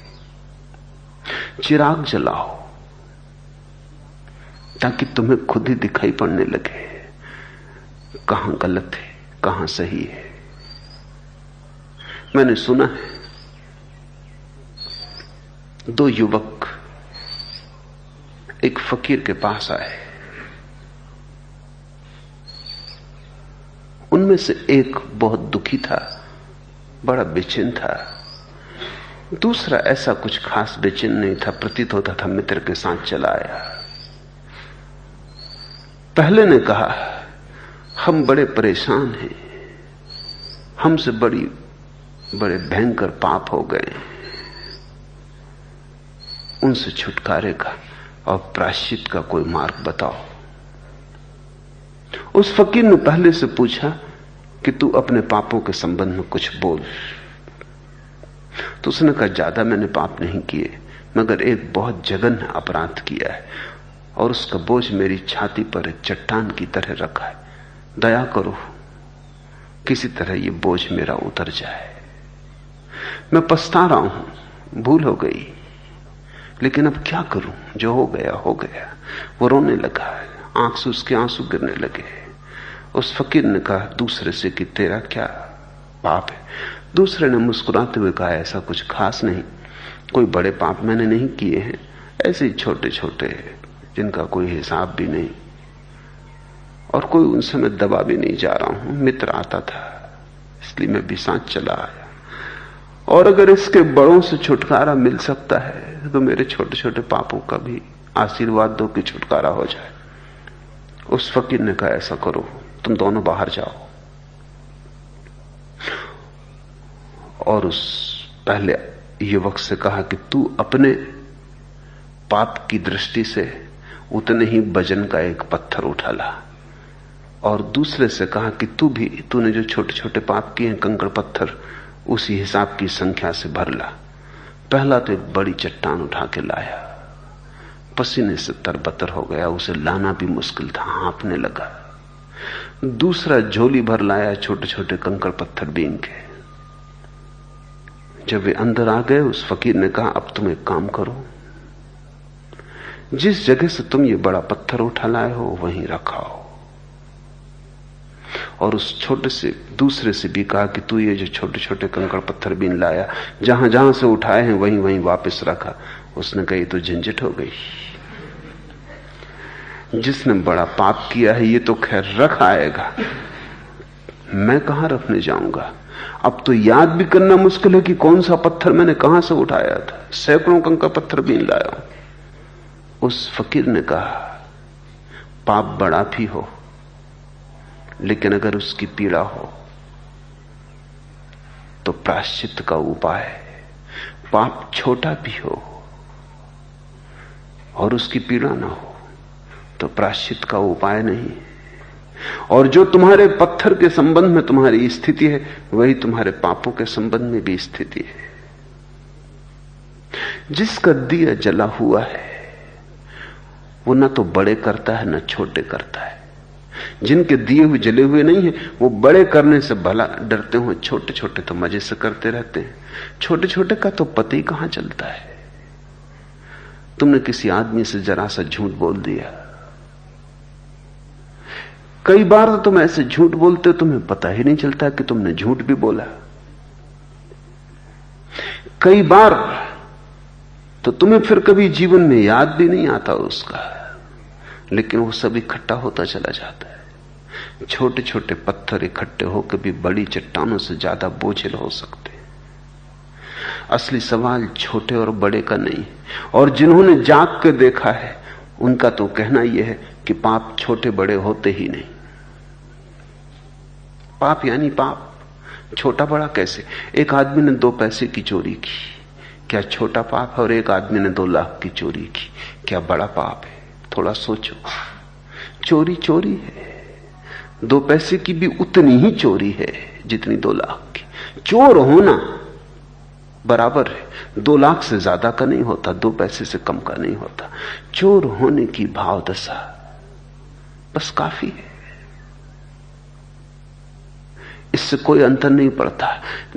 चिराग जलाओ ताकि तुम्हें खुद ही दिखाई पड़ने लगे कहां गलत है कहां सही है। मैंने सुना है दो युवक एक फकीर के पास आए। उनमें से एक बहुत दुखी था, बड़ा बेचैन था। दूसरा ऐसा कुछ खास बेचैन नहीं था, प्रतीत होता था मित्र के साथ चला आया। पहले ने कहा, हम बड़े परेशान हैं, हमसे बड़े भयंकर पाप हो गए, उनसे छुटकारे का और प्रायश्चित का कोई मार्ग बताओ। उस फकीर ने पहले से पूछा कि तू अपने पापों के संबंध में कुछ बोल। तो उसने कहा, ज्यादा मैंने पाप नहीं किए, मगर एक बहुत जघन्य अपराध किया है और उसका बोझ मेरी छाती पर एक चट्टान की तरह रखा है। दया करो, किसी तरह ये बोझ मेरा उतर जाए। मैं पछता रहा हूं, भूल हो गई, लेकिन अब क्या करूं, जो हो गया हो गया। वो रोने लगा, आंख से उसके आंसू गिरने लगे। उस फकीर ने कहा दूसरे से कि तेरा क्या पाप है? दूसरे ने मुस्कुराते हुए कहा, ऐसा कुछ खास नहीं, कोई बड़े पाप मैंने नहीं किए हैं, ऐसे ही छोटे छोटे जिनका कोई हिसाब भी नहीं, और कोई उनसे मैं दबा भी नहीं जा रहा हूं। मित्र आता था इसलिए मैं भी साथ चला आया, और अगर इसके बड़ों से छुटकारा मिल सकता है तो मेरे छोटे छोटे पापों का भी आशीर्वाद दो कि छुटकारा हो जाए। उस फकीर ने कहा, ऐसा करो, तुम दोनों बाहर जाओ। और उस पहले युवक से कहा कि तू अपने पाप की दृष्टि से उतने ही वजन का एक पत्थर उठा ला, और दूसरे से कहा कि तूने जो छोटे छोटे पाप किए हैं, कंकड़ पत्थर उसी हिसाब की संख्या से भर ला। पहला तो एक बड़ी चट्टान उठा के लाया, पसीने से तरबतर हो गया, उसे लाना भी मुश्किल था, हाँफने लगा। दूसरा झोली भर लाया छोटे छोटे कंकड़ पत्थर बीन के। जब वे अंदर आ गए, उस फकीर ने कहा, अब तुम एक काम करो, जिस जगह से तुम ये बड़ा पत्थर उठा लाए हो वहीं रखाओ। और उस छोटे से दूसरे से भी कहा कि तू ये जो छोटे छोटे कंकड़ पत्थर बीन लाया, जहां जहां से उठाए हैं वहीं वहीं वापस रखा। उसने कही तो झंझट हो गई। जिसने बड़ा पाप किया है ये तो खैर रख आएगा, मैं कहां रखने जाऊंगा। अब तो याद भी करना मुश्किल है कि कौन सा पत्थर मैंने कहां से उठाया था। सैकड़ों कंकड़ पत्थर बीन लाया हूं। उस फकीर ने कहा, पाप बड़ा भी हो लेकिन अगर उसकी पीड़ा हो तो प्रायश्चित का उपाय है। पाप छोटा भी हो और उसकी पीड़ा ना हो तो प्रायश्चित का उपाय नहीं। और जो तुम्हारे पत्थर के संबंध में तुम्हारी स्थिति है वही तुम्हारे पापों के संबंध में भी स्थिति है। जिसका दिया जला हुआ है वो ना तो बड़े करता है ना छोटे करता है। जिनके दिए हुए जले हुए नहीं है वो बड़े करने से भला डरते हो, छोटे छोटे तो मजे से करते रहते हैं। छोटे छोटे का तो पता ही कहां चलता है। तुमने किसी आदमी से जरा सा झूठ बोल दिया, कई बार तो तुम ऐसे झूठ बोलते हो तुम्हें पता ही नहीं चलता कि तुमने झूठ भी बोला। कई बार तो तुम्हें फिर कभी जीवन में याद भी नहीं आता उसका, लेकिन वो सब इकट्ठा होता चला जाता है। छोटे छोटे पत्थर इकट्ठे होकर भी बड़ी चट्टानों से ज्यादा बोझिल हो सकते हैं। असली सवाल छोटे और बड़े का नहीं। और जिन्होंने जाग के देखा है उनका तो कहना यह है कि पाप छोटे बड़े होते ही नहीं। पाप यानी पाप, छोटा बड़ा कैसे। एक आदमी ने 2 पैसे की चोरी की, क्या छोटा पाप है? और एक आदमी ने 2 लाख की चोरी की, क्या बड़ा पाप है? थोड़ा सोचो। चोरी चोरी है, 2 पैसे की भी उतनी ही चोरी है जितनी 2 लाख की। चोर होना बराबर है, 2 लाख से ज्यादा का नहीं होता, 2 पैसे से कम का नहीं होता। चोर होने की भाव दशा बस काफी है, इससे कोई अंतर नहीं पड़ता।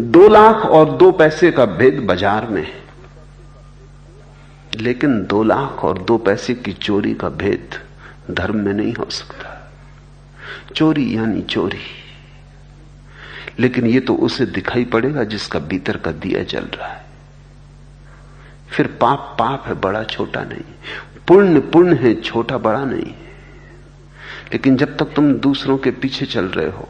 2 लाख और 2 पैसे का भेद बाजार में है, लेकिन 2 लाख और 2 पैसे की चोरी का भेद धर्म में नहीं हो सकता। चोरी यानी चोरी, लेकिन ये तो उसे दिखाई पड़ेगा जिसका भीतर का दिया जल रहा है। फिर पाप पाप है, बड़ा छोटा नहीं। पुण्य पुण्य है, छोटा बड़ा नहीं। लेकिन जब तक तुम दूसरों के पीछे चल रहे हो,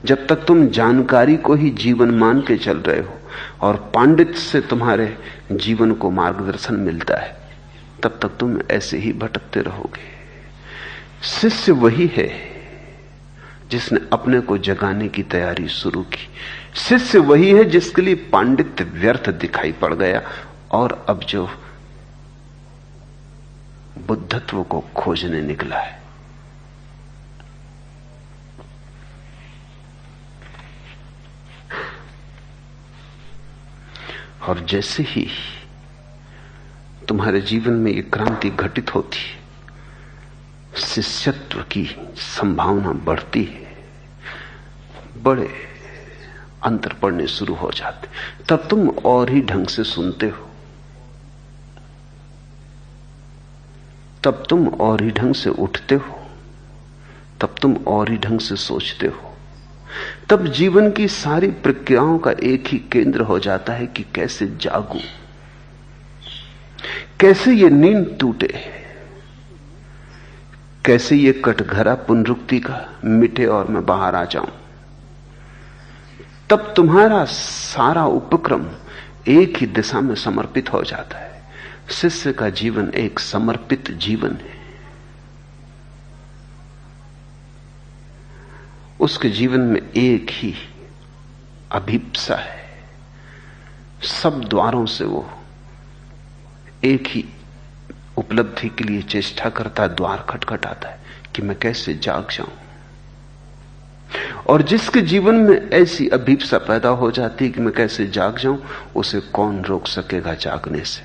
जब तक तुम जानकारी को ही जीवन मान के चल रहे हो और पांडित्य से तुम्हारे जीवन को मार्गदर्शन मिलता है, तब तक तुम ऐसे ही भटकते रहोगे। शिष्य वही है जिसने अपने को जगाने की तैयारी शुरू की। शिष्य वही है जिसके लिए पांडित्य व्यर्थ दिखाई पड़ गया और अब जो बुद्धत्व को खोजने निकला है। और जैसे ही तुम्हारे जीवन में एक क्रांति घटित होती है, शिष्यत्व की संभावना बढ़ती है, बड़े अंतर पड़ने शुरू हो जाते, तब तुम और ही ढंग से सुनते हो, तब तुम और ही ढंग से उठते हो, तब तुम और ही ढंग से सोचते हो। तब जीवन की सारी प्रक्रियाओं का एक ही केंद्र हो जाता है कि कैसे जागूं, कैसे ये नींद टूटे, कैसे ये कटघरा पुनरुक्ति का मिटे और मैं बाहर आ जाऊं। तब तुम्हारा सारा उपक्रम एक ही दिशा में समर्पित हो जाता है। शिष्य का जीवन एक समर्पित जीवन है। उसके जीवन में एक ही अभिप्सा है, सब द्वारों से वो एक ही उपलब्धि के लिए चेष्टा करता, द्वार खटखटाता है कि मैं कैसे जाग जाऊं। और जिसके जीवन में ऐसी अभिप्सा पैदा हो जाती है कि मैं कैसे जाग जाऊं, उसे कौन रोक सकेगा जागने से?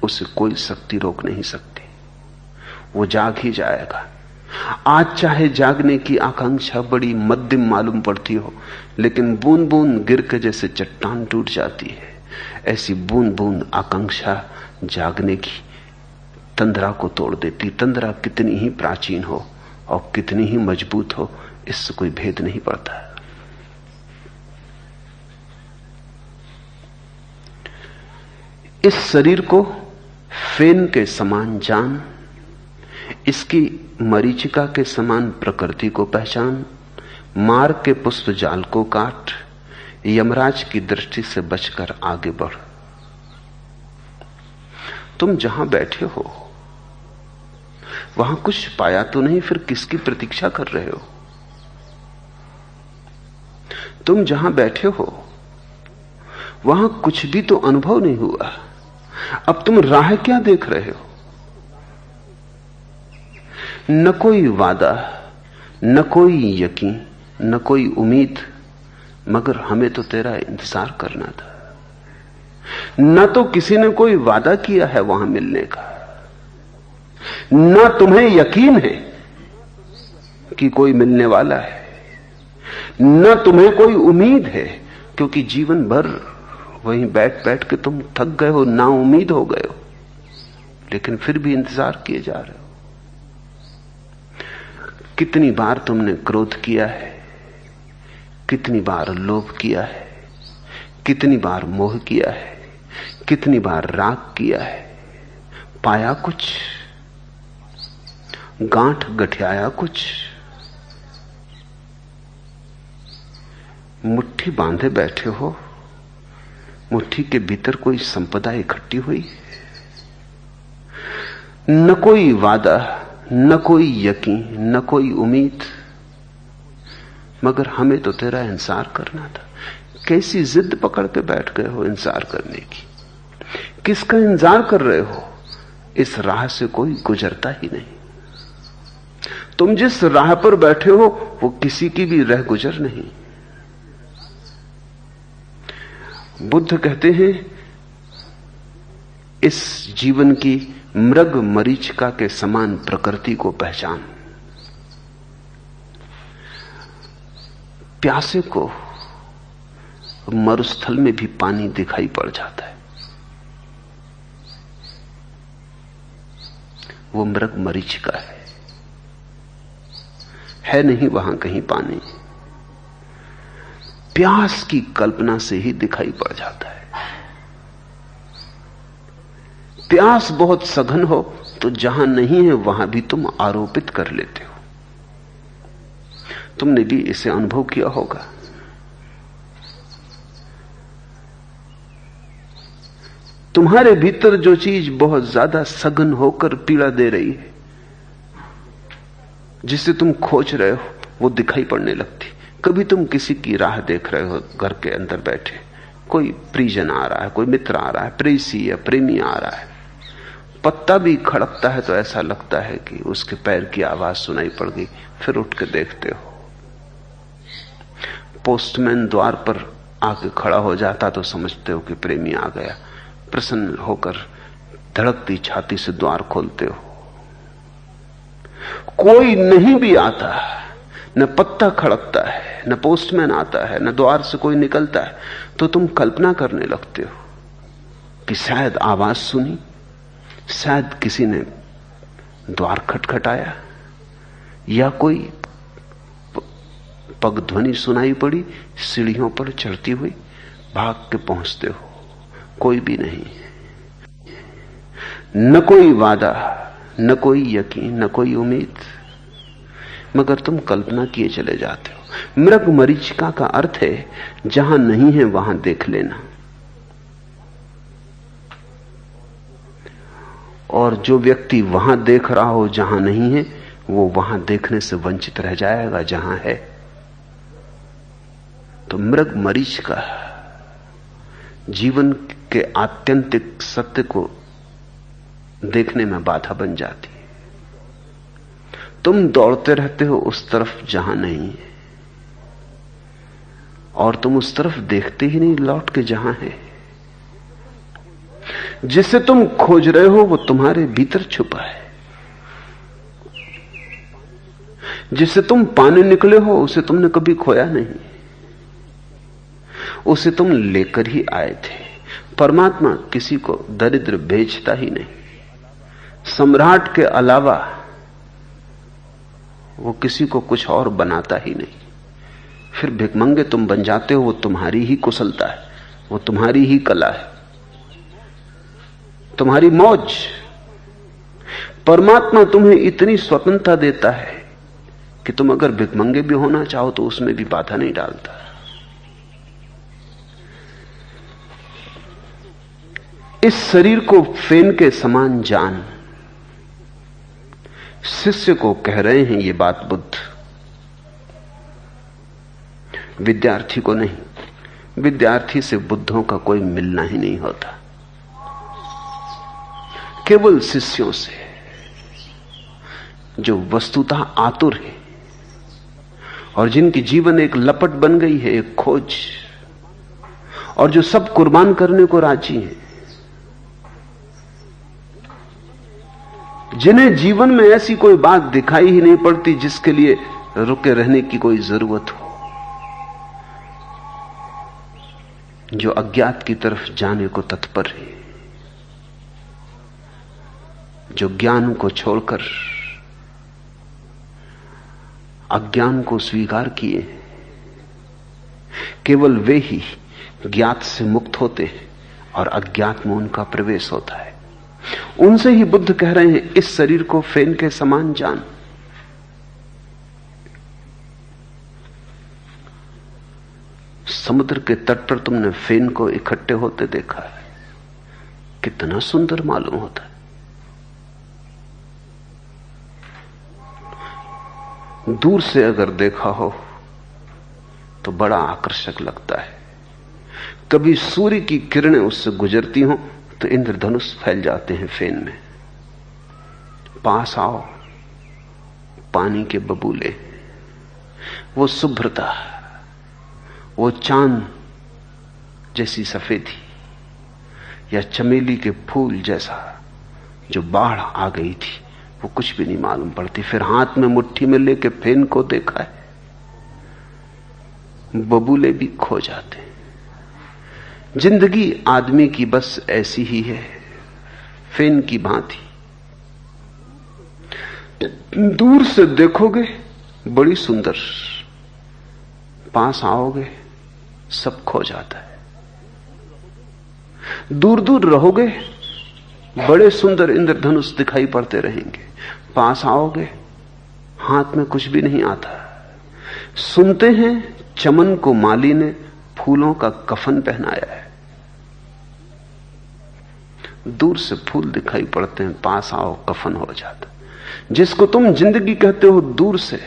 उसे कोई शक्ति रोक नहीं सकती, वो जाग ही जाएगा। आज चाहे जागने की आकांक्षा बड़ी मध्यम मालूम पड़ती हो, लेकिन बूंद बूंद गिर के जैसे चट्टान टूट जाती है, ऐसी बूंद बूंद आकांक्षा जागने की तंद्रा को तोड़ देती। तंद्रा कितनी ही प्राचीन हो और कितनी ही मजबूत हो, इससे कोई भेद नहीं पड़ता। इस शरीर को फेन के समान जान, इसकी मरीचिका के समान प्रकृति को पहचान, मार के पुष्प जाल को काट, यमराज की दृष्टि से बचकर आगे बढ़। तुम जहां बैठे हो वहां कुछ पाया तो नहीं, फिर किसकी प्रतीक्षा कर रहे हो? तुम जहां बैठे हो वहां कुछ भी तो अनुभव नहीं हुआ, अब तुम राह क्या देख रहे हो? न कोई वादा, न कोई यकीन, न कोई उम्मीद, मगर हमें तो तेरा इंतजार करना था। न तो किसी ने कोई वादा किया है वहां मिलने का, न तुम्हें यकीन है कि कोई मिलने वाला है, न तुम्हें कोई उम्मीद है, क्योंकि जीवन भर वहीं बैठ बैठ के तुम थक गए हो, ना उम्मीद हो गए हो, लेकिन फिर भी इंतजार किए जा रहे हो। कितनी बार तुमने क्रोध किया है, कितनी बार लोभ किया है, कितनी बार मोह किया है, कितनी बार राग किया है, पाया कुछ? गांठ गठियाया कुछ? मुट्ठी बांधे बैठे हो, मुट्ठी के भीतर कोई संपदा इकट्ठी हुई? न कोई वादा, न कोई यकीन, न कोई उम्मीद, मगर हमें तो तेरा इंतजार करना था। कैसी जिद पकड़ के बैठ गए हो इंतजार करने की? किसका इंतजार कर रहे हो? इस राह से कोई गुजरता ही नहीं। तुम जिस राह पर बैठे हो वो किसी की भी रह गुजर नहीं। बुद्ध कहते हैं, इस जीवन की मृग मरीचिका के समान प्रकृति को पहचान। प्यासे को मरुस्थल में भी पानी दिखाई पड़ जाता है, वो मृग मरीचिका है नहीं वहां कहीं पानी। प्यास की कल्पना से ही दिखाई पड़ जाता है। प्यास बहुत सघन हो तो जहां नहीं है वहां भी तुम आरोपित कर लेते हो। तुमने भी इसे अनुभव किया होगा। तुम्हारे भीतर जो चीज बहुत ज्यादा सघन होकर पीड़ा दे रही है, जिसे तुम खोज रहे हो, वो दिखाई पड़ने लगती। कभी तुम किसी की राह देख रहे हो, घर के अंदर बैठे, कोई परिजन आ रहा है, कोई मित्र आ रहा है, प्रेसी या प्रेमी आ रहा है, पत्ता भी खड़कता है तो ऐसा लगता है कि उसके पैर की आवाज सुनाई पड़ गई, फिर उठ के देखते हो। पोस्टमैन द्वार पर आके खड़ा हो जाता तो समझते हो कि प्रेमी आ गया। प्रसन्न होकर धड़कती छाती से द्वार खोलते हो। कोई नहीं भी आता, न पत्ता खड़कता है, न पोस्टमैन आता है, न द्वार से कोई निकलता है, तो तुम कल्पना करने लगते हो कि शायद आवाज सुनी, शायद किसी ने द्वार खटखटाया, या कोई पगध्वनि सुनाई पड़ी सीढ़ियों पर चढ़ती हुई। भाग के पहुंचते हो, कोई भी नहीं, न कोई वादा, न कोई यकीन, न कोई उम्मीद, मगर तुम कल्पना किए चले जाते हो। मृग मरीचिका का अर्थ है जहां नहीं है वहां देख लेना। और जो व्यक्ति वहां देख रहा हो जहां नहीं है, वो वहां देखने से वंचित रह जाएगा जहां है। तो मृग मरीचिका जीवन के आत्यंतिक सत्य को देखने में बाधा बन जाती है। तुम दौड़ते रहते हो उस तरफ जहां नहीं है, और तुम उस तरफ देखते ही नहीं लौट के जहां है। जिसे तुम खोज रहे हो वो तुम्हारे भीतर छुपा है। जिसे तुम पाने निकले हो उसे तुमने कभी खोया नहीं, उसे तुम लेकर ही आए थे। परमात्मा किसी को दरिद्र भेजता ही नहीं। सम्राट के अलावा वो किसी को कुछ और बनाता ही नहीं। फिर भिखमंगे तुम बन जाते हो, वो तुम्हारी ही कुशलता है, वो तुम्हारी ही कला है। तुम्हारी मौज। परमात्मा तुम्हें इतनी स्वतंत्रता देता है कि तुम अगर भिखमंगे भी होना चाहो तो उसमें भी बाधा नहीं डालता। इस शरीर को फेन के समान जान, शिष्य को कह रहे हैं ये बात बुद्ध, विद्यार्थी को नहीं। विद्यार्थी से बुद्धों का कोई मिलना ही नहीं होता, केवल शिष्यों से जो वस्तुतः आतुर है और जिनकी जीवन एक लपट बन गई है, एक खोज, और जो सब कुर्बान करने को राजी हैं, जिन्हें जीवन में ऐसी कोई बात दिखाई ही नहीं पड़ती जिसके लिए रुके रहने की कोई जरूरत हो, जो अज्ञात की तरफ जाने को तत्पर है, जो ज्ञान को छोड़कर अज्ञान को स्वीकार किए, केवल वे ही ज्ञात से मुक्त होते हैं और अज्ञात में उनका प्रवेश होता है। उनसे ही बुद्ध कह रहे हैं इस शरीर को फेन के समान जान। समुद्र के तट पर तुमने फेन को इकट्ठे होते देखा है, कितना सुंदर मालूम होता है। दूर से अगर देखा हो तो बड़ा आकर्षक लगता है। कभी सूर्य की किरणें उससे गुजरती हों तो इंद्रधनुष फैल जाते हैं फेन में। पास आओ, पानी के बबूले, वो शुभ्रता, वो चांद जैसी सफेदी, या चमेली के फूल जैसा जो बाढ़ आ गई थी, वो कुछ भी नहीं मालूम पड़ती। फिर हाथ में मुट्ठी में लेके फेन को देखा है, बबूले भी खो जाते हैं। जिंदगी आदमी की बस ऐसी ही है, फेन की भांति। दूर से देखोगे बड़ी सुंदर, पास आओगे सब खो जाता है। दूर दूर रहोगे बड़े सुंदर इंद्रधनुष दिखाई पड़ते रहेंगे, पास आओगे हाथ में कुछ भी नहीं आता। सुनते हैं चमन को माली ने फूलों का कफन पहनाया है। दूर से फूल दिखाई पड़ते हैं, पास आओ कफन हो जाता। जिसको तुम जिंदगी कहते हो दूर से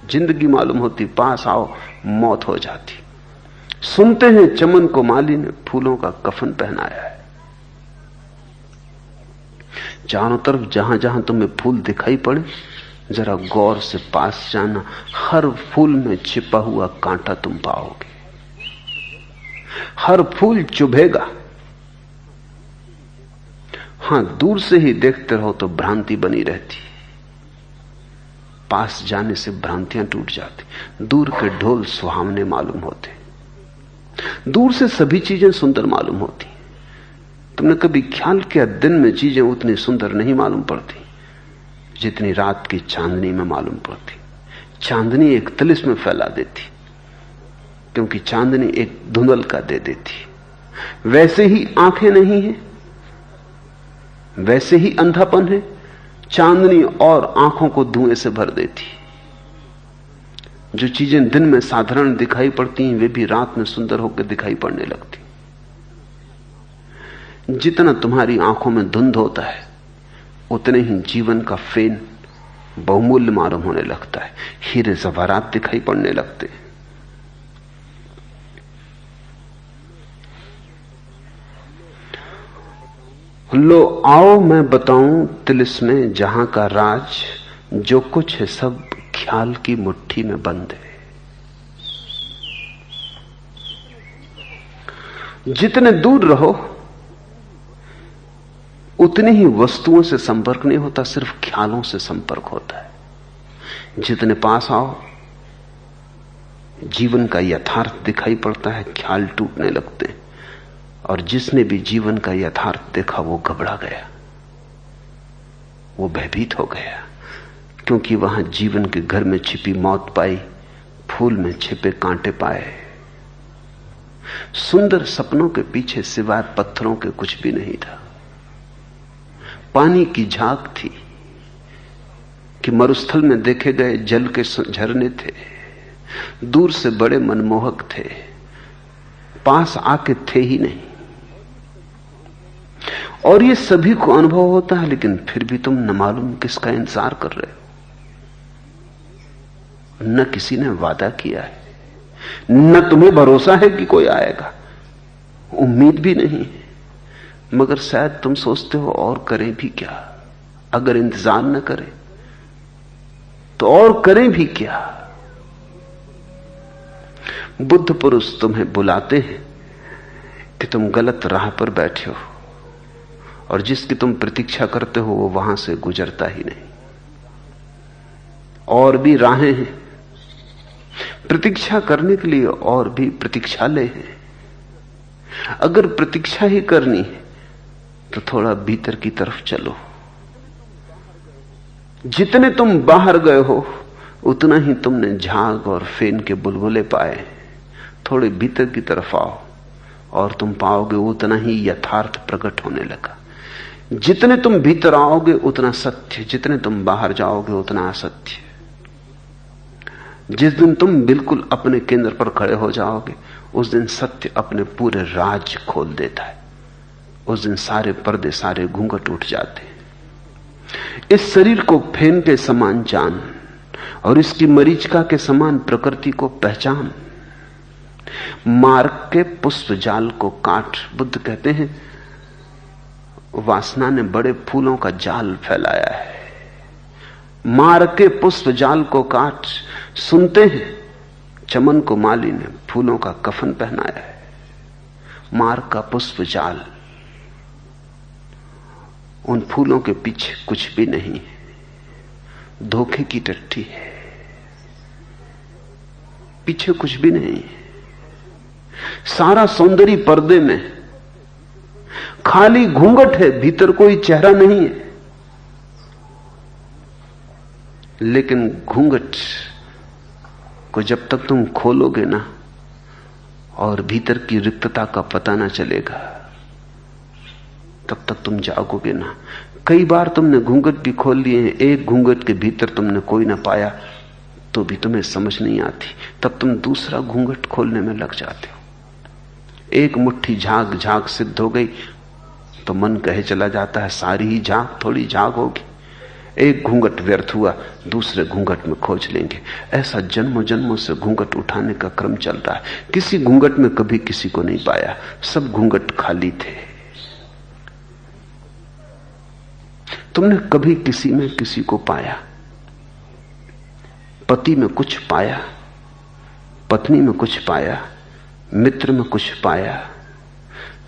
जिंदगी मालूम होती, पास आओ मौत हो जाती। सुनते हैं चमन को माली ने फूलों का कफन पहनाया है। चारों तरफ जहां जहां तुम्हें फूल दिखाई पड़े, जरा गौर से पास जाना, हर फूल में छिपा हुआ कांटा तुम पाओगे। हर फूल चुभेगा। हां, दूर से ही देखते रहो तो भ्रांति बनी रहती, पास जाने से भ्रांतियां टूट जाती। दूर के ढोल सुहावने मालूम होते, दूर से सभी चीजें सुंदर मालूम होती। तुमने कभी ख्याल किया दिन में चीजें उतनी सुंदर नहीं मालूम पड़ती जितनी रात की चांदनी में मालूम पड़ती। चांदनी एक तिलिस्म फैला देती, क्योंकि चांदनी एक धुंधलका दे देती। वैसे ही आंखें नहीं है, वैसे ही अंधापन है। चांदनी और आंखों को धुएं से भर देती। जो चीजें दिन में साधारण दिखाई पड़ती हैं, वे भी रात में सुंदर होकर दिखाई पड़ने लगती। जितना तुम्हारी आंखों में धुंध होता है, उतने ही जीवन का फेन बहुमूल्य मालूम होने लगता है। हीरे जवाहरात दिखाई पड़ने लगते हैं। लो आओ मैं बताऊं तिलिस्में जहां का राज, जो कुछ है सब ख्याल की मुट्ठी में बंद है। जितने दूर रहो उतनी ही वस्तुओं से संपर्क नहीं होता, सिर्फ ख्यालों से संपर्क होता है। जितने पास आओ जीवन का यथार्थ दिखाई पड़ता है, ख्याल टूटने लगते हैं। और जिसने भी जीवन का यथार्थ देखा वो घबरा गया, वो भयभीत हो गया, क्योंकि वहां जीवन के घर में छिपी मौत पाई, फूल में छिपे कांटे पाए। सुंदर सपनों के पीछे सिवाय पत्थरों के कुछ भी नहीं था। पानी की झांक थी कि मरुस्थल में देखे गए जल के झरने थे, दूर से बड़े मनमोहक थे, पास आके थे ही नहीं। और ये सभी को अनुभव होता है, लेकिन फिर भी तुम न मालूम किसका इंतजार कर रहे हो। न किसी ने वादा किया है, न तुम्हें भरोसा है कि कोई आएगा, उम्मीद भी नहीं है, मगर शायद तुम सोचते हो और करें भी क्या। अगर इंतजार न करें तो और करें भी क्या। बुद्ध पुरुष तुम्हें बुलाते हैं कि तुम गलत राह पर बैठे हो, और जिसकी तुम प्रतीक्षा करते हो वो वहां से गुजरता ही नहीं। और भी राहें हैं प्रतीक्षा करने के लिए, और भी प्रतीक्षालय हैं। अगर प्रतीक्षा ही करनी है तो थोड़ा भीतर की तरफ चलो। जितने तुम बाहर गए हो उतना ही तुमने झाग और फेन के बुलबुले पाए। थोड़े भीतर की तरफ आओ और तुम पाओगे उतना ही यथार्थ प्रकट होने लगा। जितने तुम भीतर आओगे उतना सत्य, जितने तुम बाहर जाओगे उतना असत्य। जिस दिन तुम बिल्कुल अपने केंद्र पर खड़े हो जाओगे उस दिन सत्य अपने पूरे राज खोल देता है। उस दिन सारे पर्दे, सारे घूंघट उठ जाते हैं। इस शरीर को फेन के समान जान और इसकी मरीचिका के समान प्रकृति को पहचान। मार्ग के पुष्प जाल को काट। बुद्ध कहते हैं वासना ने बड़े फूलों का जाल फैलाया है। मार्ग के पुष्प जाल को काट। सुनते हैं चमन को माली ने फूलों का कफन पहनाया है। मार्ग का पुष्प जाल, उन फूलों के पीछे कुछ भी नहीं है, धोखे की टट्टी है, पीछे कुछ भी नहीं है। सारा सौंदर्य पर्दे में, खाली घूंघट है, भीतर कोई चेहरा नहीं है। लेकिन घूंघट को जब तक तुम खोलोगे ना और भीतर की रिक्तता का पता ना चलेगा तब तक तुम जागोगे ना। कई बार तुमने घूंघट भी खोल लिए हैं, एक घूंघट के भीतर तुमने कोई ना पाया तो भी तुम्हें समझ नहीं आती, तब तुम दूसरा घूंघट खोलने में लग जाते हो। एक मुट्ठी झाग झाग सिद्ध हो गई तो मन कहे चला जाता है सारी ही झाग थोड़ी झाग होगी। एक घूंघट व्यर्थ हुआ, दूसरे घूंघट में खोज लेंगे। ऐसा जन्मों जन्मों से घूंघट उठाने का क्रम चल रहा है। किसी घूंघट में कभी किसी को नहीं पाया, सब घूंघट खाली थे। तुमने कभी किसी में किसी को पाया? पति में कुछ पाया, पत्नी में कुछ पाया, मित्र में कुछ पाया,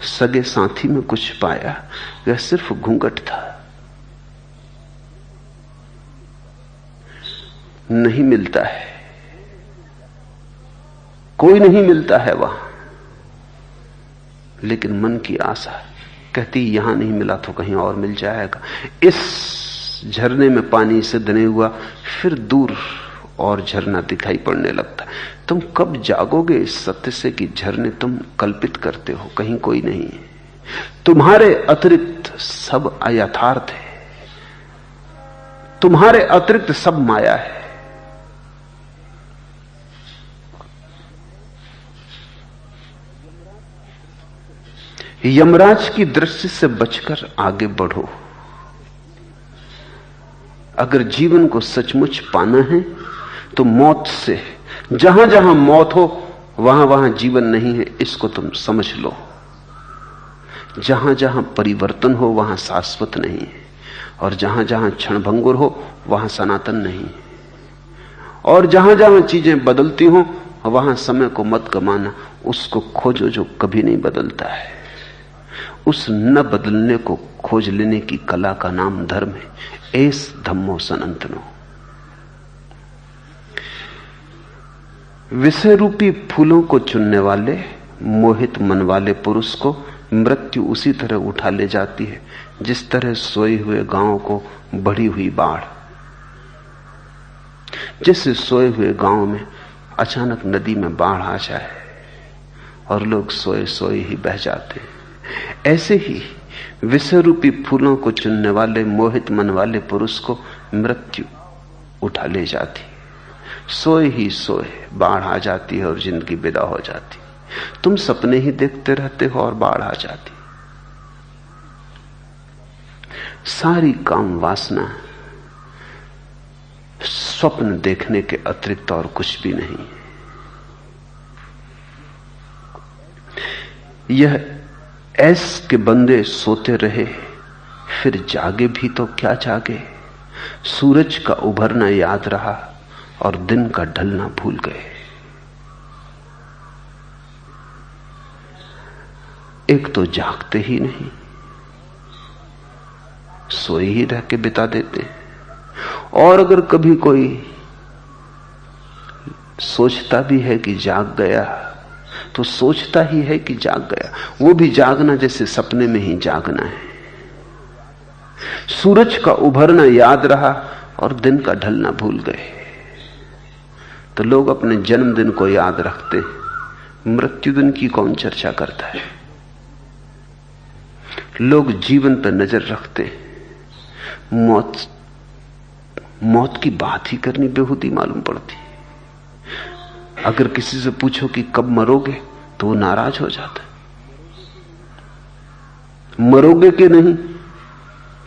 सगे साथी में कुछ पाया? यह सिर्फ घूंघट था। नहीं मिलता है, कोई नहीं मिलता है वहां। लेकिन मन की आशा कहती यहां नहीं मिला तो कहीं और मिल जाएगा। इस झरने में पानी सिद्ध नहीं हुआ, फिर दूर और झरना दिखाई पड़ने लगता। तुम कब जागोगे इस सत्य से कि झरने तुम कल्पित करते हो, कहीं कोई नहीं है। तुम्हारे अतिरिक्त सब अयथार्थ है, तुम्हारे अतिरिक्त सब माया है। यमराज की दृष्टि से बचकर आगे बढ़ो। अगर जीवन को सचमुच पाना है तो मौत से, जहां जहां मौत हो वहां वहां जीवन नहीं है, इसको तुम समझ लो। जहां जहां परिवर्तन हो वहां शाश्वत नहीं है, और जहां जहां क्षणभंगुर हो वहां सनातन नहीं है। और जहां जहां चीजें बदलती हो वहां समय को मत गमाना, उसको खोजो जो कभी नहीं बदलता है। उस न बदलने को खोज लेने की कला का नाम धर्म है। एस धम्मो सनातनो। विषय रूपी फूलों को चुनने वाले मोहित मन वाले पुरुष को मृत्यु उसी तरह उठा ले जाती है जिस तरह सोए हुए गांव को बढ़ी हुई बाढ़। जैसे सोए हुए गांव में अचानक नदी में बाढ़ आ जाए और लोग सोए सोए ही बह जाते हैं, ऐसे ही विषय रूपी फूलों को चुनने वाले मोहित मन वाले पुरुष को मृत्यु उठा ले जाती। सोए ही सोए बाढ़ आ जाती है और जिंदगी विदा हो जाती। तुम सपने ही देखते रहते हो और बाढ़ आ जाती। सारी काम वासना स्वप्न देखने के अतिरिक्त और कुछ भी नहीं। यह ऐस के बंदे सोते रहे, फिर जागे भी तो क्या जागे। सूरज का उभरना याद रहा और दिन का ढलना भूल गए। एक तो जागते ही नहीं, सोए ही रह के बिता देते हैं। और अगर कभी कोई सोचता भी है कि जाग गया, तो सोचता ही है कि जाग गया। वो भी जागना जैसे सपने में ही जागना है। सूरज का उभरना याद रहा और दिन का ढलना भूल गए। तो लोग अपने जन्मदिन को याद रखते, मृत्यु दिन की कौन चर्चा करता है। लोग जीवन पर नजर रखते, मौत की बात ही करनी बेहूदी मालूम पड़ती। अगर किसी से पूछो कि कब मरोगे तो वो नाराज हो जाता। मरोगे कि नहीं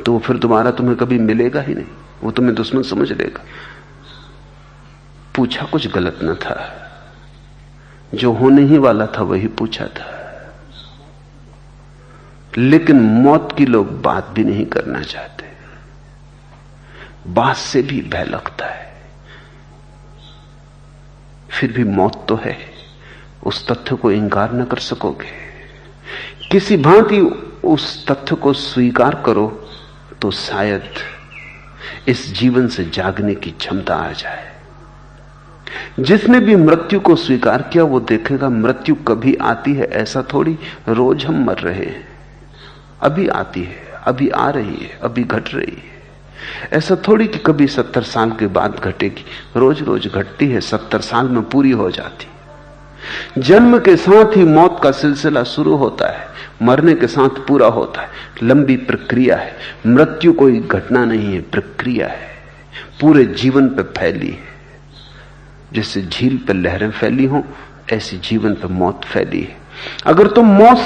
तो फिर दोबारा तुम्हें कभी मिलेगा ही नहीं, वो तुम्हें दुश्मन समझ लेगा। पूछा कुछ गलत न था, जो होने ही वाला था वही पूछा था। लेकिन मौत की लोग बात भी नहीं करना चाहते। बात से भी भय लगता है। फिर भी मौत तो है, उस तथ्य को इंकार न कर सकोगे। किसी भांति उस तथ्य को स्वीकार करो तो शायद इस जीवन से जागने की क्षमता आ जाए। जिसने भी मृत्यु को स्वीकार किया वो देखेगा मृत्यु कभी आती है, ऐसा थोड़ी रोज हम मर रहे हैं। अभी आती है, अभी आ रही है, अभी घट रही है। ऐसा थोड़ी कि कभी 70 साल के बाद घटेगी। रोज रोज घटती है, 70 साल में पूरी हो जाती। जन्म के साथ ही मौत का सिलसिला शुरू होता है, मरने के साथ पूरा होता है। लंबी प्रक्रिया है। मृत्यु कोई घटना नहीं है, प्रक्रिया है। पूरे जीवन पे फैली है। जैसे झील पर लहरें फैली हों, ऐसी जीवन पर मौत फैली है। अगर तुम मौत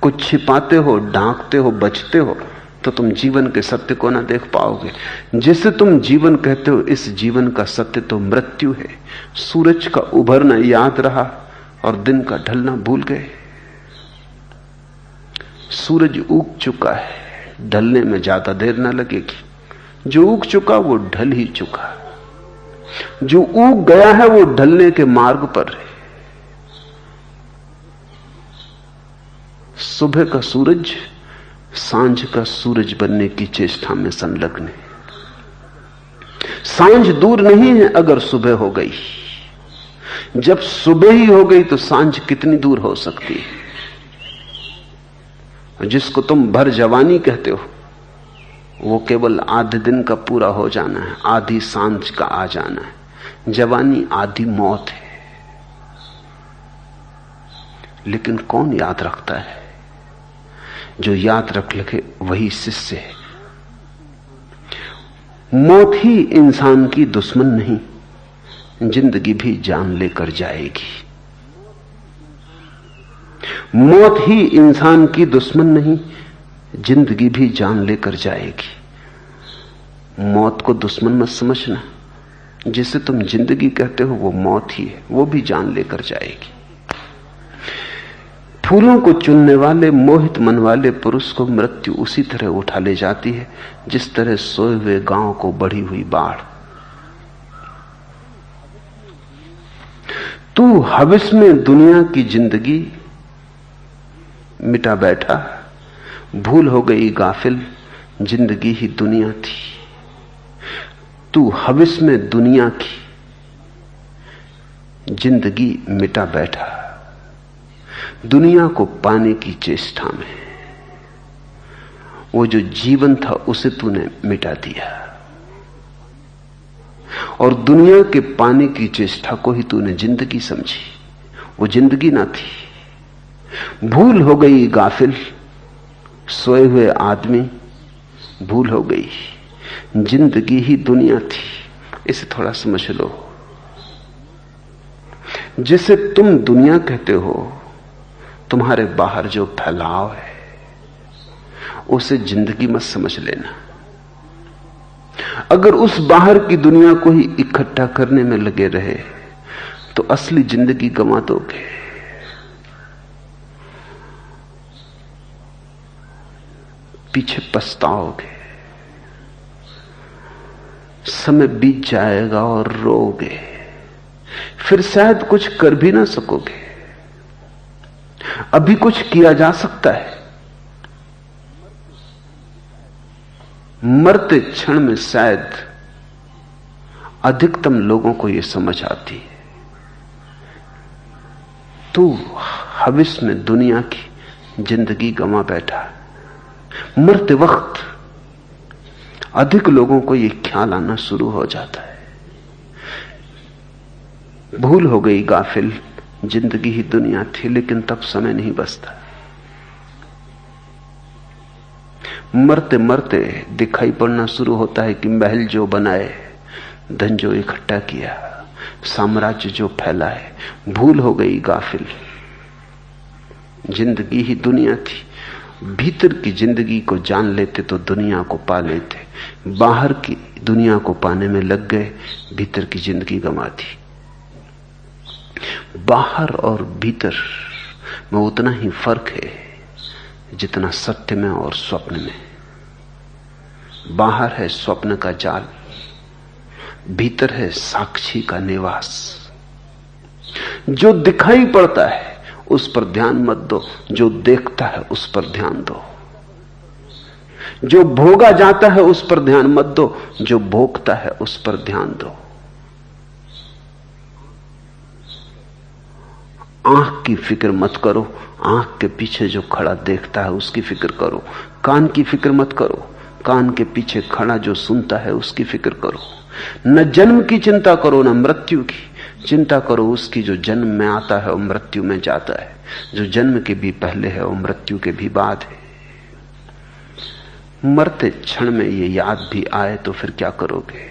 को छिपाते हो, ढांकते हो, बचते हो, तो तुम जीवन के सत्य को ना देख पाओगे। जिसे तुम जीवन कहते हो, इस जीवन का सत्य तो मृत्यु है। सूरज का उभरना याद रहा और दिन का ढलना भूल गए। सूरज उग चुका है, ढलने में ज्यादा देर ना लगेगी। जो उग चुका वो ढल ही चुका। जो उग गया है वो ढलने के मार्ग पर है। सुबह का सूरज सांझ का सूरज बनने की चेष्टा में संलग्न है। सांझ दूर नहीं है अगर सुबह हो गई। जब सुबह ही हो गई तो सांझ कितनी दूर हो सकती है। जिसको तुम भर जवानी कहते हो, वो केवल आधे दिन का पूरा हो जाना है, आधी सांझ का आ जाना है। जवानी आधी मौत है। लेकिन कौन याद रखता है? जो याद रख लगे वही शिष्य है। मौत ही इंसान की दुश्मन नहीं, जिंदगी भी जान लेकर जाएगी। मौत ही इंसान की दुश्मन नहीं, जिंदगी भी जान लेकर जाएगी। मौत को दुश्मन मत समझना। जिसे तुम जिंदगी कहते हो वो मौत ही है, वो भी जान लेकर जाएगी। फूलों को चुनने वाले मोहित मन वाले पुरुष को मृत्यु उसी तरह उठा ले जाती है जिस तरह सोए हुए गांव को बढ़ी हुई बाढ़। तू हविस में दुनिया की जिंदगी मिटा बैठा, भूल हो गई गाफिल, जिंदगी ही दुनिया थी। तू हविस में दुनिया की जिंदगी मिटा बैठा, दुनिया को पाने की चेष्टा में। वो जो जीवन था उसे तूने मिटा दिया और दुनिया के पाने की चेष्टा को ही तूने जिंदगी समझी। वो जिंदगी ना थी। भूल हो गई गाफिल, सोए हुए आदमी भूल हो गई, जिंदगी ही दुनिया थी। इसे थोड़ा समझ लो। जिसे तुम दुनिया कहते हो, तुम्हारे बाहर जो फैलाव है उसे जिंदगी मत समझ लेना। अगर उस बाहर की दुनिया को ही इकट्ठा करने में लगे रहे तो असली जिंदगी गंवा दोगे। पीछे पछताओगे, समय बीत जाएगा और रोओगे, फिर शायद कुछ कर भी ना सकोगे। अभी कुछ किया जा सकता है, मरते क्षण में शायद अधिकतम लोगों को यह समझ आती है तू हविस में दुनिया की जिंदगी गंवा बैठा है। मरते वक्त अधिक लोगों को यह ख्याल आना शुरू हो जाता है, भूल हो गई, गाफिल, जिंदगी ही दुनिया थी। लेकिन तब समय नहीं बचता। मरते मरते दिखाई पड़ना शुरू होता है कि महल जो बनाए, धन जो इकट्ठा किया, साम्राज्य जो फैलाए, भूल हो गई, गाफिल, जिंदगी ही दुनिया थी। भीतर की जिंदगी को जान लेते तो दुनिया को पा लेते, बाहर की दुनिया को पाने में लग गए, भीतर की जिंदगी गंवा दी। बाहर और भीतर में उतना ही फर्क है जितना सत्य में और स्वप्न में। बाहर है स्वप्न का जाल, भीतर है साक्षी का निवास। जो दिखाई पड़ता है उस पर ध्यान मत दो, जो देखता है उस पर ध्यान दो। जो भोगा जाता है उस पर ध्यान मत दो, जो भोगता है उस पर ध्यान दो। आंख की फिक्र मत करो, आंख के पीछे जो खड़ा देखता है उसकी फिक्र करो। कान की फिक्र मत करो, कान के पीछे खड़ा जो सुनता है उसकी फिक्र करो। न जन्म की चिंता करो, न मृत्यु की चिंता करो, उसकी जो जन्म में आता है और मृत्यु में जाता है, जो जन्म के भी पहले है और मृत्यु के भी बाद है। मरते क्षण में ये याद भी आए तो फिर क्या करोगे?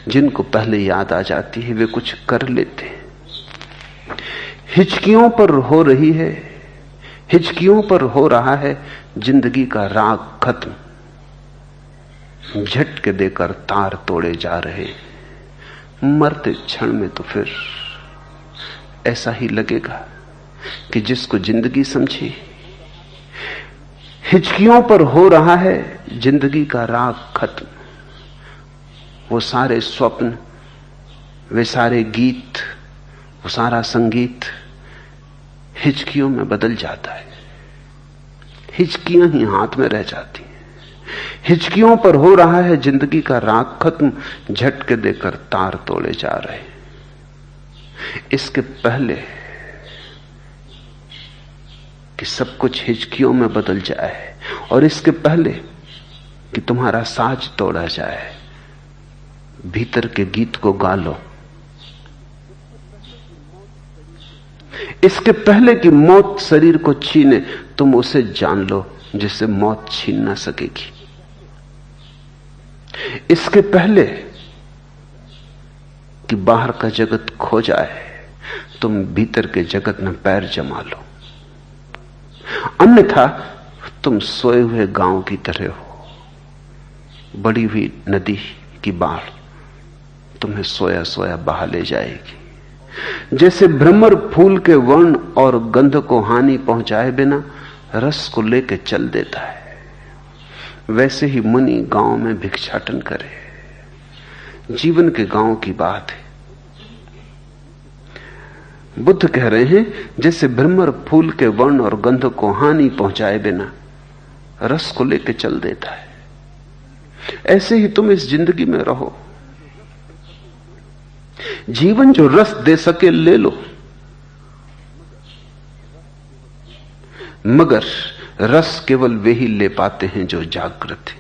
जिनको पहले याद आ जाती है वे कुछ कर लेते हैं। हिचकियों पर हो रही है, हिचकियों पर हो रहा है जिंदगी का राग खत्म, झटके देकर तार तोड़े जा रहे। मरते क्षण में तो फिर ऐसा ही लगेगा कि जिसको जिंदगी समझी, हिचकियों पर हो रहा है जिंदगी का राग खत्म। वो सारे स्वप्न, वे सारे गीत, वो सारा संगीत हिचकियों में बदल जाता है। हिचकियां ही हाथ में रह जाती हैं। हिचकियों पर हो रहा है जिंदगी का राग खत्म, झटके देकर तार तोड़े जा रहे। इसके पहले कि सब कुछ हिचकियों में बदल जाए और इसके पहले कि तुम्हारा साज तोड़ा जाए, भीतर के गीत को गा लो। इसके पहले कि मौत शरीर को छीने, तुम उसे जान लो जिसे मौत छीन ना सकेगी। इसके पहले कि बाहर का जगत खो जाए, तुम भीतर के जगत में पैर जमा लो। अन्यथा तुम सोए हुए गांव की तरह हो, बड़ी हुई नदी की बाढ़ तुम्हें सोया सोया बहा ले जाएगी। जैसे भ्रमर फूल के वर्ण और गंध को हानि पहुंचाए बिना रस को लेकर चल देता है, वैसे ही मुनि गांव में भिक्षाटन करे। जीवन के गांव की बात है। बुद्ध कह रहे हैं जैसे भ्रमर फूल के वर्ण और गंध को हानि पहुंचाए बिना रस को लेकर चल देता है, ऐसे ही तुम इस जिंदगी में रहो। जीवन जो रस दे सके ले लो, मगर रस केवल वे ही ले पाते हैं जो जागृत है।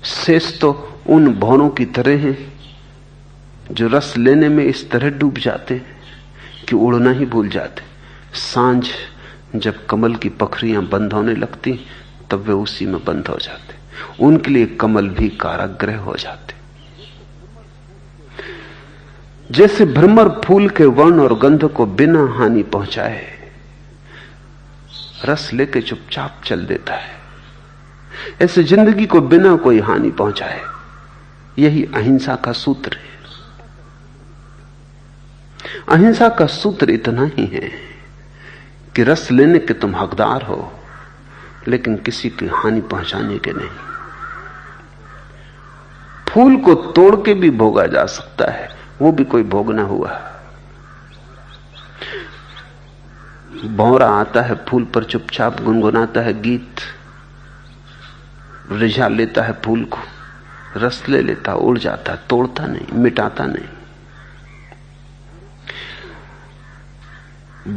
शेष तो उन भौरों की तरह हैं जो रस लेने में इस तरह डूब जाते हैं कि उड़ना ही भूल जाते। सांझ जब कमल की पखरियां बंद होने लगती तब वे उसी में बंद हो जाते। उनके लिए कमल भी कारागृह हो जाते। जैसे भ्रमर फूल के वर्ण और गंध को बिना हानि पहुंचाए रस लेके चुपचाप चल देता है, ऐसे जिंदगी को बिना कोई हानि पहुंचाए यही अहिंसा का सूत्र है। अहिंसा का सूत्र इतना ही है कि रस लेने के तुम हकदार हो, लेकिन किसी की हानि पहुंचाने के नहीं। फूल को तोड़ के भी भोगा जा सकता है, वो भी कोई भोगना हुआ। भौरा आता है फूल पर, चुपचाप गुनगुनाता है गीत, रिझा लेता है फूल को, रस ले लेता, उड़ जाता, तोड़ता नहीं, मिटाता नहीं।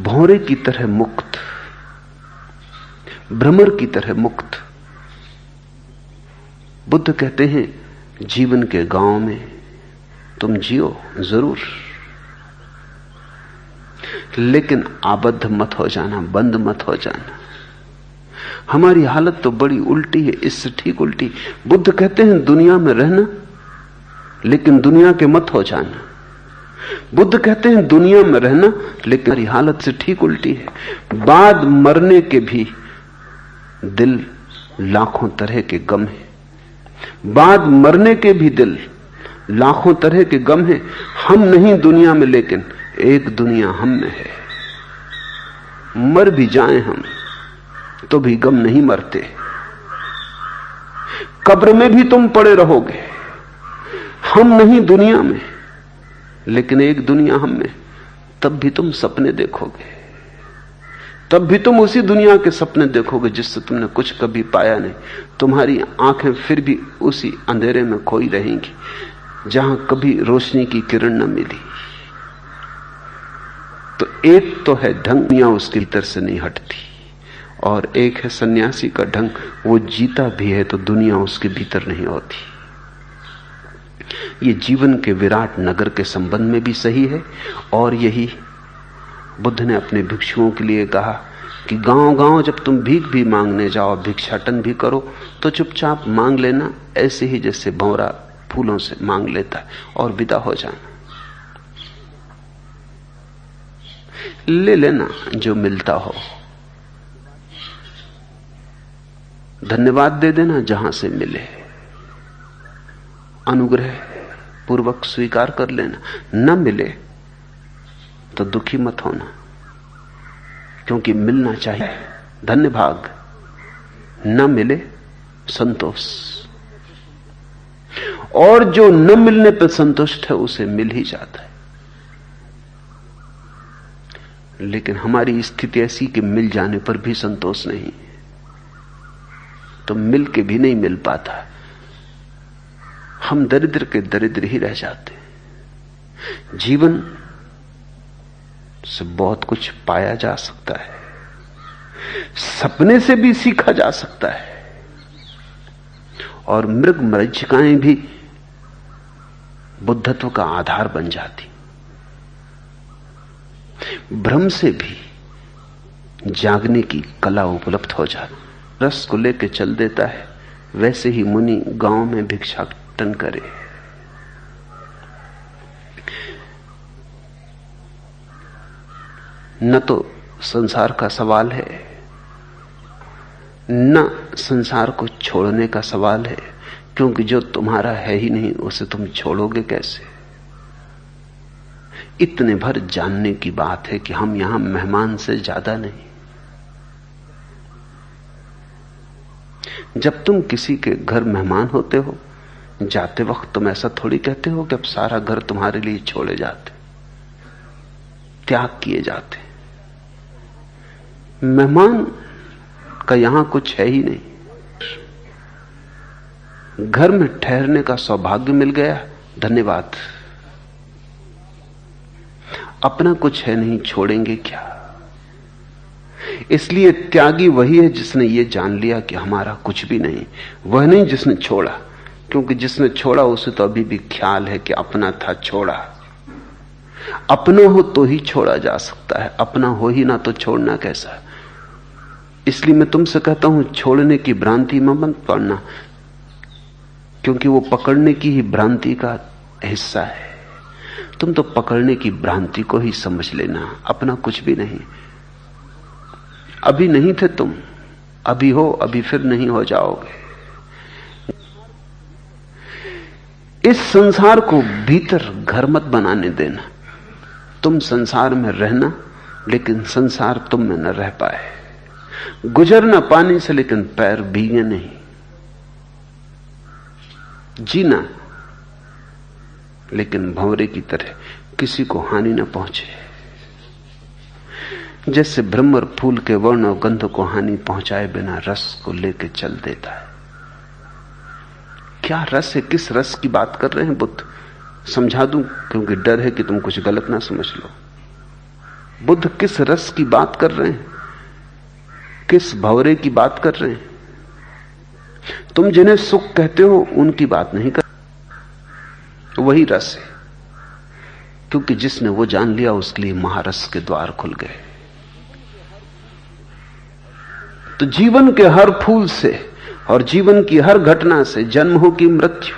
भौरे की तरह मुक्त, भ्रमर की तरह मुक्त। बुद्ध कहते हैं जीवन के गांव में तुम जियो जरूर, लेकिन आबद्ध मत हो जाना, बंद मत हो जाना। हमारी हालत तो बड़ी उल्टी है, इससे ठीक उल्टी। बुद्ध कहते हैं दुनिया में रहना, लेकिन दुनिया के मत हो जाना। बुद्ध कहते हैं दुनिया में रहना, लेकिन हमारी हालत से ठीक उल्टी है। बाद मरने के भी दिल लाखों तरह के गम है, बाद मरने के भी दिल लाखों तरह के गम है। हम नहीं दुनिया में, लेकिन एक दुनिया हम में है। मर भी जाएं हम तो भी गम नहीं मरते। कब्र में भी तुम पड़े रहोगे। हम नहीं दुनिया में, लेकिन एक दुनिया हम में। तब भी तुम सपने देखोगे, तब भी तुम उसी दुनिया के सपने देखोगे जिससे तुमने कुछ कभी पाया नहीं। तुम्हारी आंखें फिर भी उसी अंधेरे में खोई रहेंगी जहां कभी रोशनी की किरण न मिली। तो एक तो है ढंग, दुनिया उसके भीतर से नहीं हटती, और एक है सन्यासी का ढंग, वो जीता भी है तो दुनिया उसके भीतर नहीं होती। ये जीवन के विराट नगर के संबंध में भी सही है, और यही बुद्ध ने अपने भिक्षुओं के लिए कहा कि गांव गांव जब तुम भीख भी मांगने जाओ, भिक्षाटन भी करो, तो चुपचाप मांग लेना, ऐसे ही जैसे भंवरा फूलों से मांग लेता है, और विदा हो जाना। ले लेना जो मिलता हो, धन्यवाद दे देना जहां से मिले, अनुग्रह पूर्वक स्वीकार कर लेना। न मिले तो दुखी मत होना, क्योंकि मिलना चाहिए, धन्य भाग। न मिले संतोष, और जो न मिलने पर संतुष्ट है उसे मिल ही जाता है। लेकिन हमारी स्थिति ऐसी कि मिल जाने पर भी संतोष नहीं, तो मिल के भी नहीं मिल पाता। हम दरिद्र के दरिद्र ही रह जाते। जीवन से बहुत कुछ पाया जा सकता है, सपने से भी सीखा जा सकता है, और मृग मरीचिकाएं भी बुद्धत्व का आधार बन जाती। भ्रम से भी जागने की कला उपलब्ध हो जाती। रस को लेकर चल देता है, वैसे ही मुनि गांव में भिक्षाटन करे। न तो संसार का सवाल है, न संसार को छोड़ने का सवाल है, क्योंकि जो तुम्हारा है ही नहीं उसे तुम छोड़ोगे कैसे। इतने भर जानने की बात है कि हम यहां मेहमान से ज्यादा नहीं। जब तुम किसी के घर मेहमान होते हो, जाते वक्त तुम ऐसा थोड़ी कहते हो कि अब सारा घर तुम्हारे लिए छोड़े जाते, त्याग किए जाते। मेहमान का यहां कुछ है ही नहीं। घर में ठहरने का सौभाग्य मिल गया, धन्यवाद। अपना कुछ है नहीं, छोड़ेंगे क्या। इसलिए त्यागी वही है जिसने ये जान लिया कि हमारा कुछ भी नहीं, वह नहीं जिसने छोड़ा, क्योंकि जिसने छोड़ा उसे तो अभी भी ख्याल है कि अपना था, छोड़ा। अपना हो तो ही छोड़ा जा सकता है, अपना हो ही ना तो छोड़ना कैसा है। इसलिए मैं तुमसे कहता हूं, छोड़ने की भ्रांति में मत पड़ना, क्योंकि वो पकड़ने की ही भ्रांति का हिस्सा है। तुम तो पकड़ने की भ्रांति को ही समझ लेना, अपना कुछ भी नहीं। अभी नहीं थे तुम, अभी हो, अभी फिर नहीं हो जाओगे। इस संसार को भीतर घर मत बनाने देना। तुम संसार में रहना, लेकिन संसार तुम में न रह पाए। गुजरना पानी से, लेकिन पैर भीगे नहीं। जीना, लेकिन भंवरे की तरह किसी को हानि न पहुंचे। जैसे भ्रमर फूल के वर्ण और गंध को हानि पहुंचाए बिना रस को लेके चल देता है। क्या रस है? किस रस की बात कर रहे हैं बुद्ध? समझा दूं, क्योंकि डर है कि तुम कुछ गलत ना समझ लो। बुद्ध किस रस की बात कर रहे हैं? किस भंवरे की बात कर रहे हैं? तुम जिन्हें सुख कहते हो उनकी बात नहीं कर, वही रस है। क्योंकि जिसने वो जान लिया, उसके लिए महारस के द्वार खुल गए। तो जीवन के हर फूल से और जीवन की हर घटना से, जन्म हो कि मृत्यु,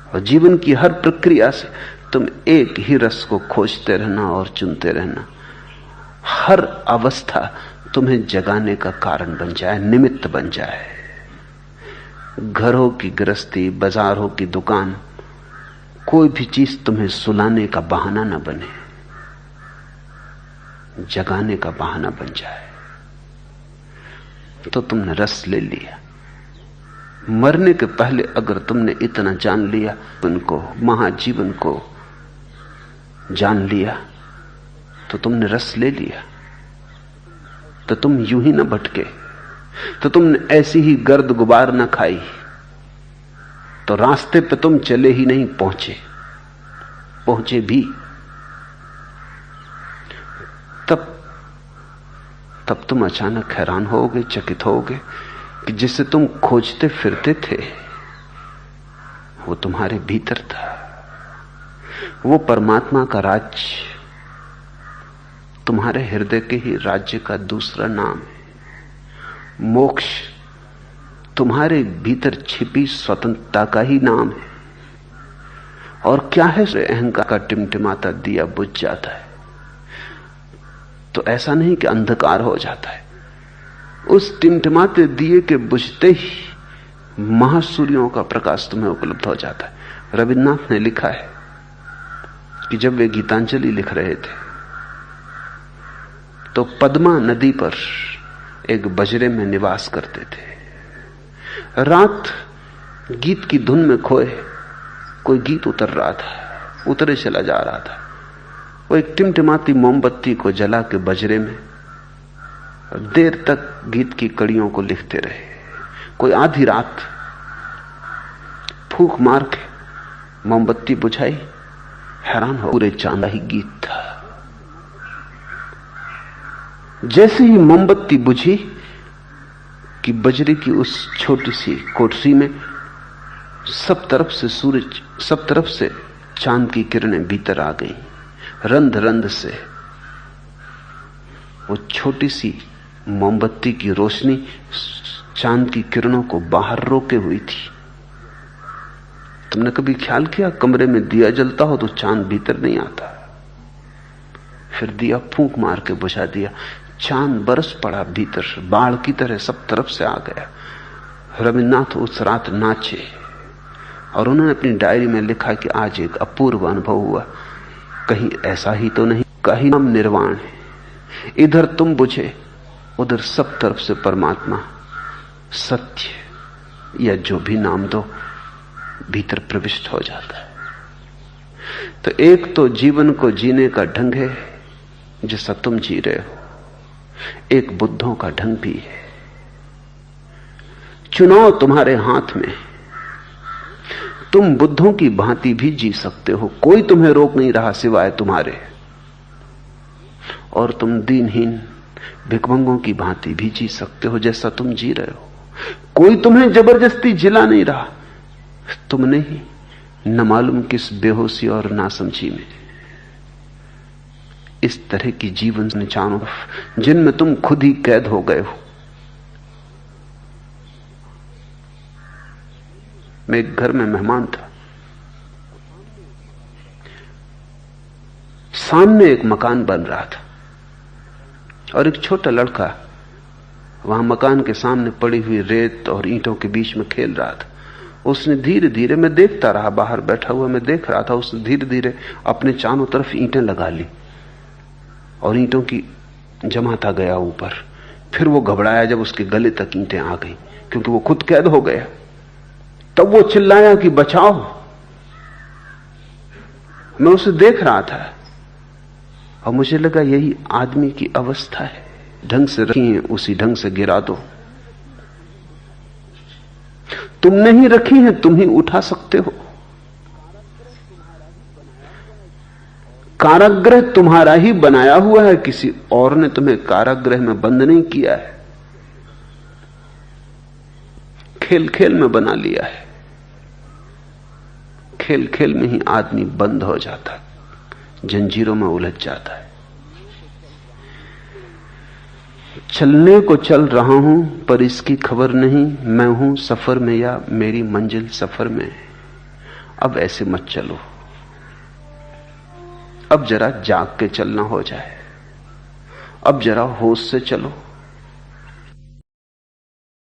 और जीवन की हर प्रक्रिया से तुम एक ही रस को खोजते रहना और चुनते रहना। हर अवस्था तुम्हें जगाने का कारण बन जाए, निमित्त बन जाए। घर हो कि गृहस्थी, बाजार हो कि दुकान, कोई भी चीज तुम्हें सुलाने का बहाना न बने, जगाने का बहाना बन जाए। तो तुमने रस ले लिया। मरने के पहले अगर तुमने इतना जान लिया, उनको महाजीवन को जान लिया, तो तुमने रस ले लिया। तो तुम यूं ही न भटके, तो तुमने ऐसी ही गर्द गुबार न खाई, तो रास्ते पे तुम चले ही नहीं, पहुंचे भी। तब तुम अचानक हैरान होगे, चकित होगे कि जिसे तुम खोजते फिरते थे वो तुम्हारे भीतर था। वो परमात्मा का राज्य तुम्हारे हृदय के ही राज्य का दूसरा नाम है। मोक्ष तुम्हारे भीतर छिपी स्वतंत्रता का ही नाम है। और क्या है? अहंकार का टिमटिमाता दिया बुझ जाता है, तो ऐसा नहीं कि अंधकार हो जाता है। उस टिमटिमाते दिए के बुझते ही महासूर्यों का प्रकाश तुम्हें उपलब्ध हो जाता है। रविन्द्रनाथ ने लिखा है कि जब वे गीतांजलि लिख रहे थे तो पद्मा नदी पर एक बजरे में निवास करते थे। रात गीत की धुन में खोए कोई गीत उतर रहा था, उतरे चला जा रहा था। वो एक टिमटिमाती मोमबत्ती को जला के बजरे में देर तक गीत की कड़ियों को लिखते रहे। कोई आधी रात फूंक मार के मोमबत्ती बुझाई, हैरान हो, पूरे चांदा ही गीत था। जैसे ही मोमबत्ती बुझी कि बजरे की उस छोटी सी कोठरी में सब तरफ से सूरज, सब तरफ से चांद की किरणें भीतर आ गई। रंध रंध से वो छोटी सी मोमबत्ती की रोशनी चांद की किरणों को बाहर रोके हुई थी। तुमने कभी ख्याल किया, कमरे में दिया जलता हो तो चांद भीतर नहीं आता, फिर दिया फूंक मार के बुझा दिया, चांद बरस पड़ा भीतर, बाढ़ की तरह सब तरफ से आ गया। रविन्द्रनाथ उस रात नाचे और उन्होंने अपनी डायरी में लिखा कि आज एक अपूर्व अनुभव हुआ, कहीं ऐसा ही तो नहीं, कहीं हम निर्वाण है, इधर तुम बुझे, उधर सब तरफ से परमात्मा, सत्य या जो भी नाम दो, भीतर प्रविष्ट हो जाता है। तो एक तो जीवन को जीने का ढंग है जैसा तुम जी रहे हो, एक बुद्धों का ढंग भी है। चुनाव तुम्हारे हाथ में। तुम बुद्धों की भांति भी जी सकते हो, कोई तुम्हें रोक नहीं रहा सिवाय तुम्हारे। और तुम दीनहीन भिखमंगों की भांति भी जी सकते हो जैसा तुम जी रहे हो, कोई तुम्हें जबरदस्ती जिला नहीं रहा। तुमने ही न मालूम किस बेहोशी और नासमझी में इस तरह की जीवन ने चारों जिनमें तुम खुद ही कैद हो गए हो। मैं एक घर में मेहमान था, सामने एक मकान बन रहा था और एक छोटा लड़का वहां मकान के सामने पड़ी हुई रेत और ईंटों के बीच में खेल रहा था। उसने धीरे धीरे, मैं देखता रहा, बाहर बैठा हुआ मैं देख रहा था, उसने धीरे धीरे अपने चारों तरफ ईंटें लगा ली और ईंटों की जमाता गया ऊपर। फिर वो घबराया जब उसके गले तक ईंटें आ गई, क्योंकि वो खुद कैद हो गया। तब वो चिल्लाया कि बचाओ। मैं उसे देख रहा था और मुझे लगा यही आदमी की अवस्था है। ढंग से रखी है उसी ढंग से गिरा दो। तुम नहीं रखी है, तुम ही उठा सकते हो। कारागृह तुम्हारा ही बनाया हुआ है, किसी और ने तुम्हें कारागृह में बंद नहीं किया है। खेल खेल में बना लिया है। खेल खेल में ही आदमी बंद हो जाता है, जंजीरों में उलझ जाता है। चलने को चल रहा हूं पर इसकी खबर नहीं, मैं हूं सफर में या मेरी मंजिल सफर में। अब ऐसे मत चलो, अब जरा जाग के चलना हो जाए, अब जरा होश से चलो।